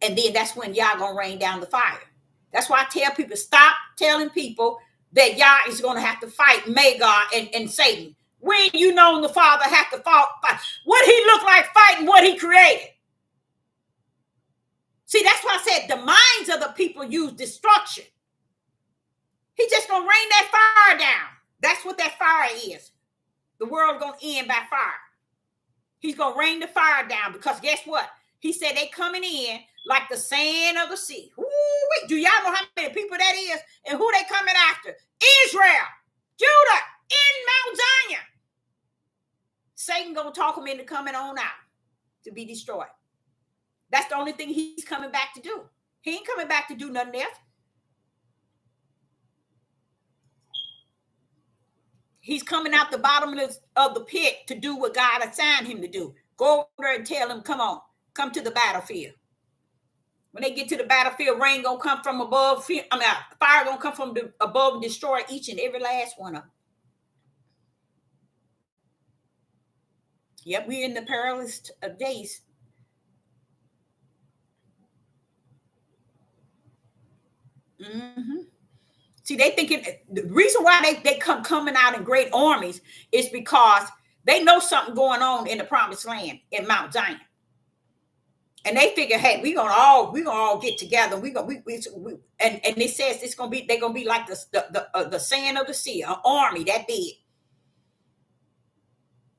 Speaker 1: And then that's when Yah going to rain down the fire. That's why I tell people, stop telling people that Yah is going to have to fight Magog and Satan. When you know the Father have to fight, what he looked like fighting what he created. See, that's why I said the minds of the people use destruction. He just going to rain that fire down. That's what that fire is. The world going to end by fire. He's going to rain the fire down because guess what? He said they coming in like the sand of the sea. Ooh, do y'all know how many people that is and who they coming after? Israel, Judah, in Mount Zion. Satan going to talk them into coming on out to be destroyed. That's the only thing he's coming back to do. He ain't coming back to do nothing else. He's coming out the bottom of the pit to do what God assigned him to do. Go over there and tell him, come on, come to the battlefield. When they get to the battlefield, rain gonna come from above. Fire gonna come from above and destroy each and every last one of them. Yep, we're in the perilous days. Mm-hmm. See, they thinking the reason why they coming out in great armies is because they know something going on in the promised land in Mount Zion. And they figure, hey, we gonna all get together. And it says it's gonna be, they're gonna be like the sand of the sea, an army that big.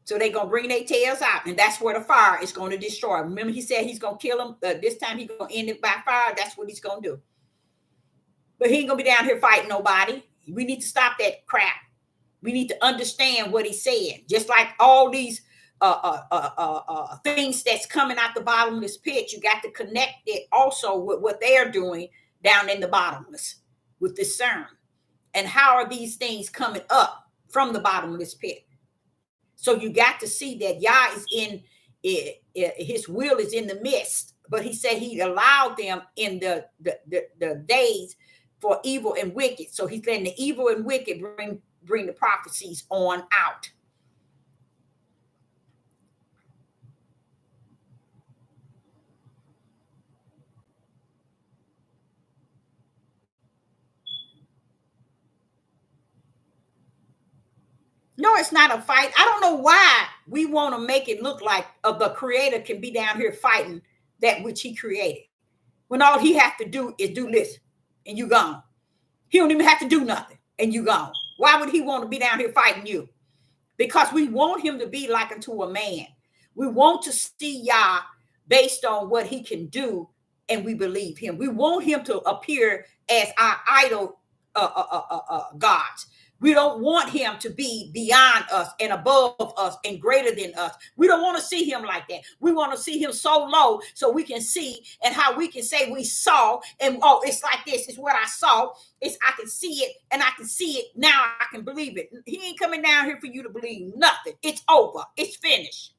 Speaker 1: So they're gonna bring their tails out, and that's where the fire is going to destroy. Remember, he said he's gonna kill them. This time he's gonna end it by fire. That's what he's gonna do. But he ain't gonna be down here fighting nobody. We need to stop that crap. We need to understand what he's saying. Just like all these things that's coming out the bottomless pit, you got to connect it also with what they're doing down in the bottomless with discern. And how are these things coming up from the bottomless pit? So you got to see that Yah is in it, his will is in the midst. But he said he allowed them in the days for evil and wicked. So he's letting the evil and wicked bring the prophecies on out. it's not a fight. I don't know why we want to make it look like the creator can be down here fighting that which he created, when all he has to do is do this and you gone. He don't even have to do nothing and you gone. Why would he want to be down here fighting you? Because we want him to be like unto a man. We want to see Yah based on what he can do, and we believe him. We want him to appear as our idol gods. We don't want him to be beyond us and above us and greater than us. We don't want to see him like that. We want to see him so low so we can see, and how we can say we saw, and oh, it's like this. It's what I saw. It's I can see it, and I can see it now. I can believe it. He ain't coming down here for you to believe nothing. It's over. It's finished.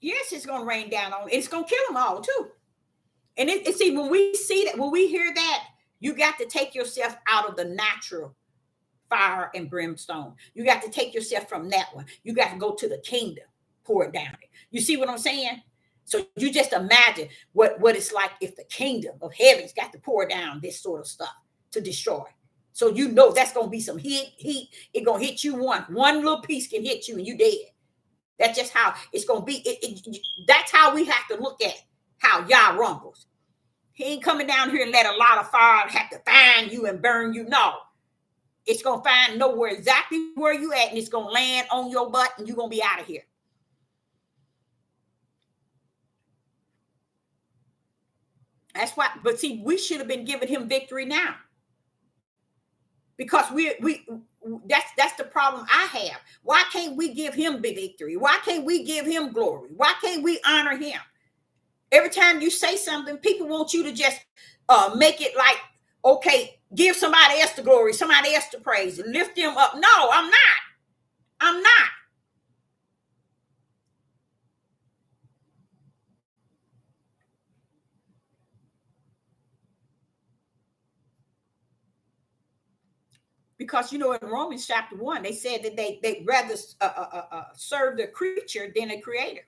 Speaker 1: Yes, it's going to rain down on. It's going to kill them all too. And see, when we see that, when we hear that, you got to take yourself out of the natural fire and brimstone. You got to take yourself from that one. You got to go to the kingdom, pour it down. You see what I'm saying? So you just imagine what it's like if the kingdom of heaven's got to pour down this sort of stuff to destroy. So you know that's going to be some heat. It's going to hit you one little piece can hit you and you dead. That's just how it's going to be. That's how we have to look at how Yah rumbles. He ain't coming down here and let a lot of fire have to find you and burn you. No. It's going to know where exactly where you at, and it's going to land on your butt, and you're going to be out of here. That's why. But see, we should have been giving him victory now. Because that's the problem I have. Why can't we give him the victory? Why can't we give him glory? Why can't we honor him? Every time you say something, people want you to just make it like, okay, give somebody else the glory, somebody else the praise, and lift them up. No, I'm not. I'm not. Because, in Romans chapter 1, they said that they'd rather serve the creature than the creator.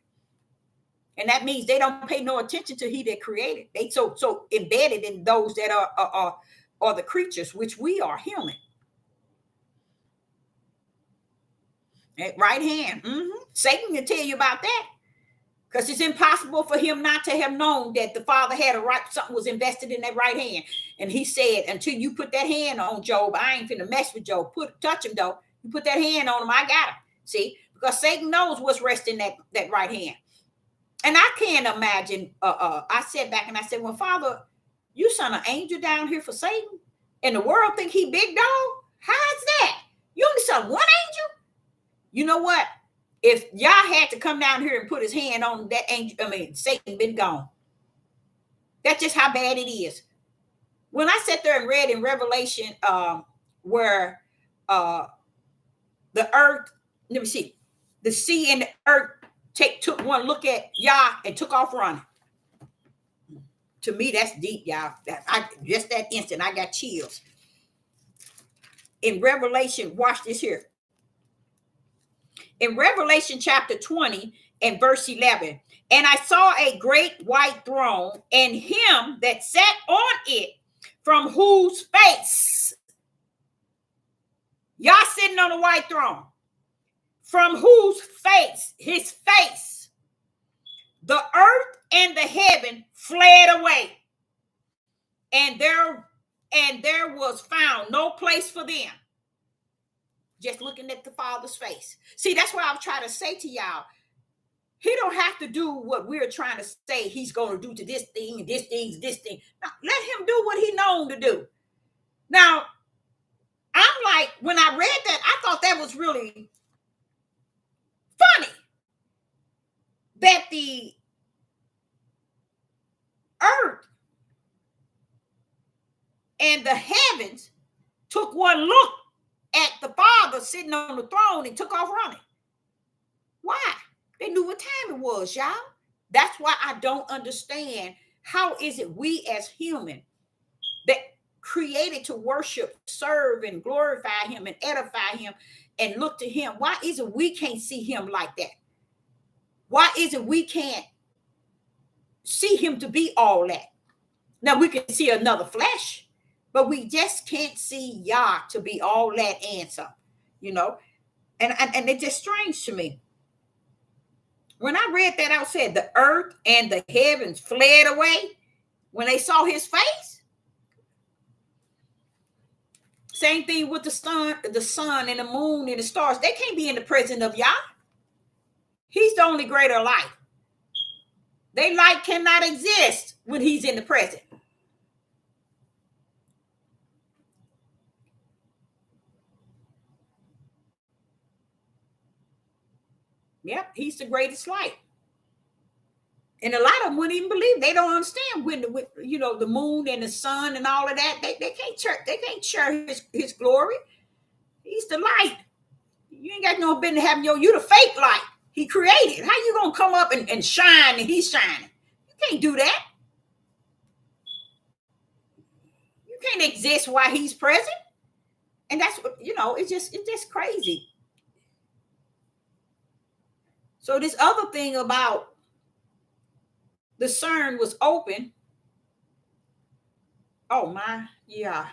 Speaker 1: And that means they don't pay no attention to he that created. They so embedded in those that are the creatures, which we are human. At right hand. Satan can tell you about that. Because it's impossible for him not to have known that the Father had something was invested in that right hand. And he said, until you put that hand on Job, I ain't finna mess with Job. Touch him though. You put that hand on him, I got him. See, because Satan knows what's resting that right hand. And I can't imagine. I sat back and I said, well, Father, you sent an angel down here for Satan, and the world think he big dog. How's that? You only sent one angel. You know what? If Yah had to come down here and put his hand on that angel, Satan been gone. That's just how bad it is. When I sat there and read in Revelation where the earth, let me see, the sea and the earth took one look at Yah and took off running. To me, that's deep, y'all. Just that instant, I got chills. In Revelation, watch this here. In Revelation chapter 20 and verse 11, and I saw a great white throne, and him that sat on it, from whose face, Yah sitting on a white throne, from whose face, his face, the earth and the heaven fled away, and there was found no place for them. Just looking at the Father's face. See, that's what I'm trying to say to y'all. He don't have to do what we're trying to say he's going to do to this thing and this thing, this thing. Now, let him do what he's known to do. Now, I'm like, when I read that, I thought that was really funny. That the earth and the heavens took one look at the Father sitting on the throne and took off running. Why? They knew what time it was, y'all. That's why I don't understand. How is it we as human that created to worship, serve, and glorify him and edify him and look to him? Why is it we can't see him like that? Why is it we can't see him to be all that? Now we can see another flesh, but we just can't see Yah to be all that and some, you know. And it's just strange to me. When I read that, I said the earth and the heavens fled away when they saw his face. Same thing with the sun and the moon and the stars. They can't be in the presence of Yah. He's the only greater light. They light cannot exist when he's in the present. Yep, he's the greatest light. And a lot of them wouldn't even believe. They don't understand when the moon and the sun and all of that. They can't share his glory. He's the light. You ain't got no business having you the fake light he created. How you gonna come up and shine and he's shining? You can't do that. You can't exist while he's present. And that's what, it's just crazy. So this other thing about the CERN was open. Oh my, yeah.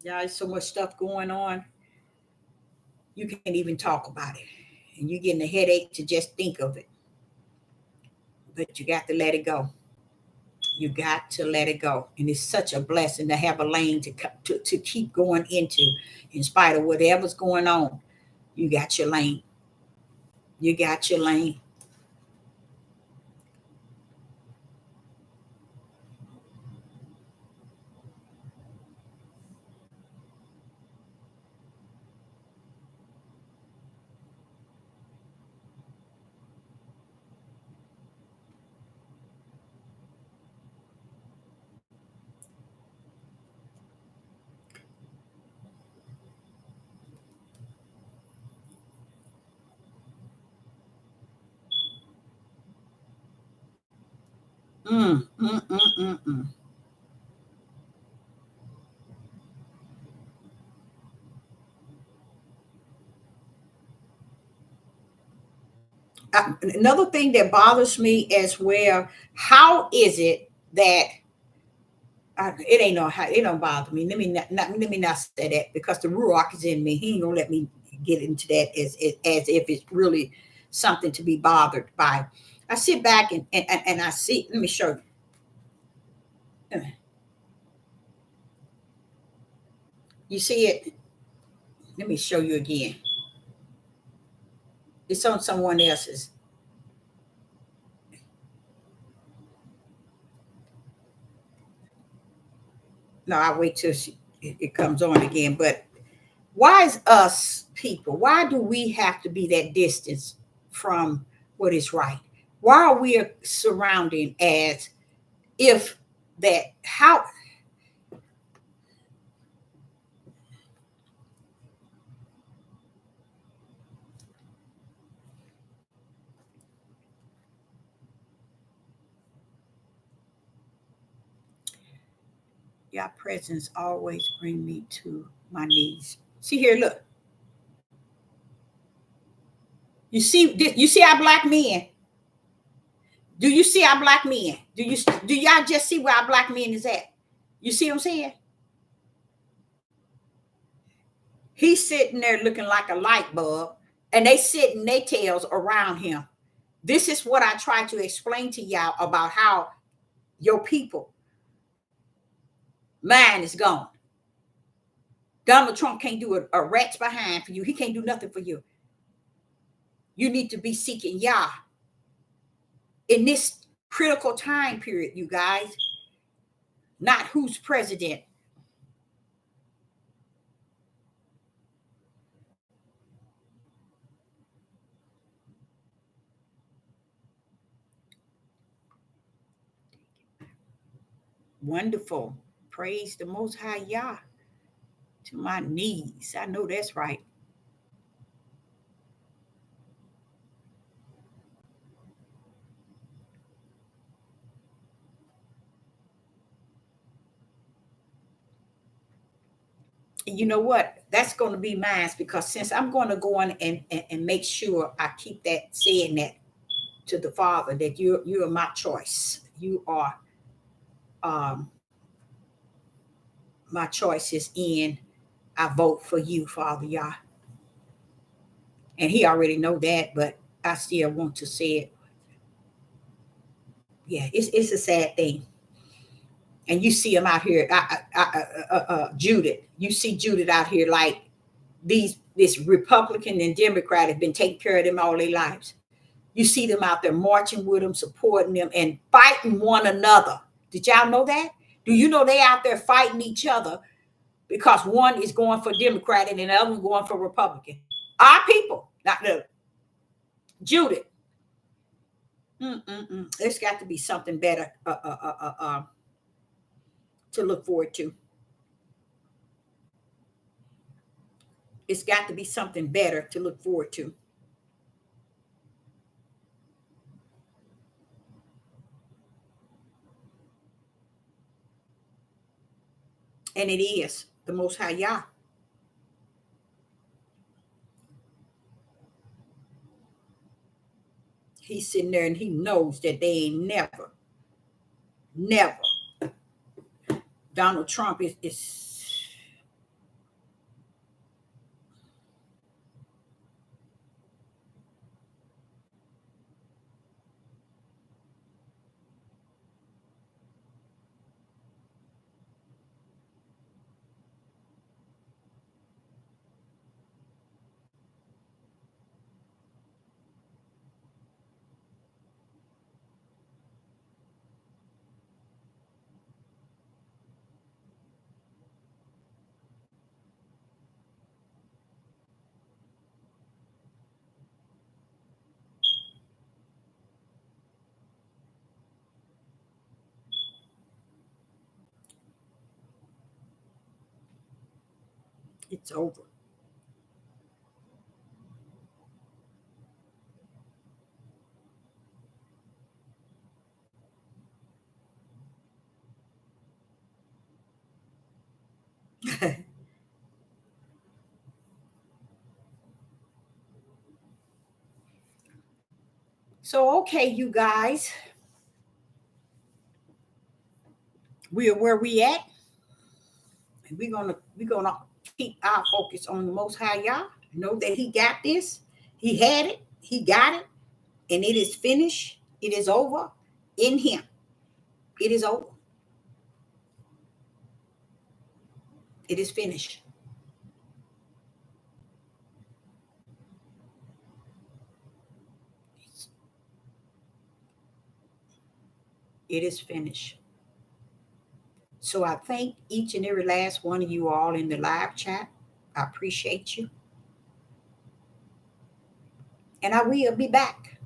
Speaker 1: Yeah, there's so much stuff going on. You can't even talk about it. And you're getting a headache to just think of it. But you got to let it go. You got to let it go. And it's such a blessing to have a lane to keep going into, in spite of whatever's going on. You got your lane. You got your lane. Mm, mm, mm, mm, mm. Another thing that bothers me as well, how is it that it ain't no how it don't bother me. Let me not say that, because the ruach is in me. He ain't gonna let me get into that as if it's really something to be bothered by. I sit back and I see. Let me show you. You see it? Let me show you again. It's on someone else's. No, I wait till it comes on again. But why is us people? Why do we have to be that distance from what is right? Why are we surrounding as if that how your presence always bring me to my knees? See here, look. You see our black men. Do you see our black men? Do y'all just see where our black men is at? You see what I'm saying? He's sitting there looking like a light bulb, and they sitting their tails around him. This is what I try to explain to y'all about how your people mind is gone. Donald Trump can't do a rat's behind for you. He can't do nothing for you. You need to be seeking Yah in this critical time period, you guys. Not who's president. Wonderful. Praise the Most High Yah. To my knees. I know that's right. you know what? That's going to be mine, because since I'm going to go on and make sure I keep that, saying that to the Father, that you are my choice. You are um, my choice is in. I vote for you, Father Yah. And he already know that, but I still want to say it. Yeah, it's a sad thing. And you see him out here, Judith. You see Judith out here like this Republican and Democrat have been taking care of them all their lives. You see them out there marching with them, supporting them, and fighting one another. Did y'all know that? Do you know they out there fighting each other because one is going for Democrat and the other one going for Republican? Our people, not the Judith. There's got to be something better to look forward to. It's got to be something better to look forward to. And it is the Most High Yah. He's sitting there and he knows that they ain't never. Donald Trump is it's over. So okay, you guys, we are where we at, and we're gonna keep our focus on the Most High Yah. Know that He got this. He had it. He got it, and it is finished. It is over in Him. It is over. It is finished. It is finished. So I thank each and every last one of you all in the live chat. I appreciate you. And I will be back.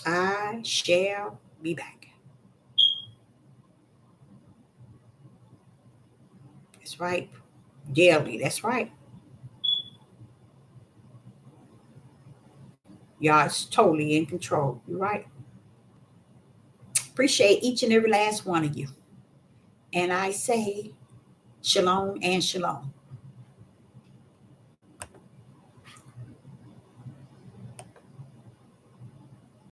Speaker 1: I shall be back. That's right. Daily. That's right. Y'all is totally in control. You're right. Appreciate each and every last one of you. And I say shalom and shalom.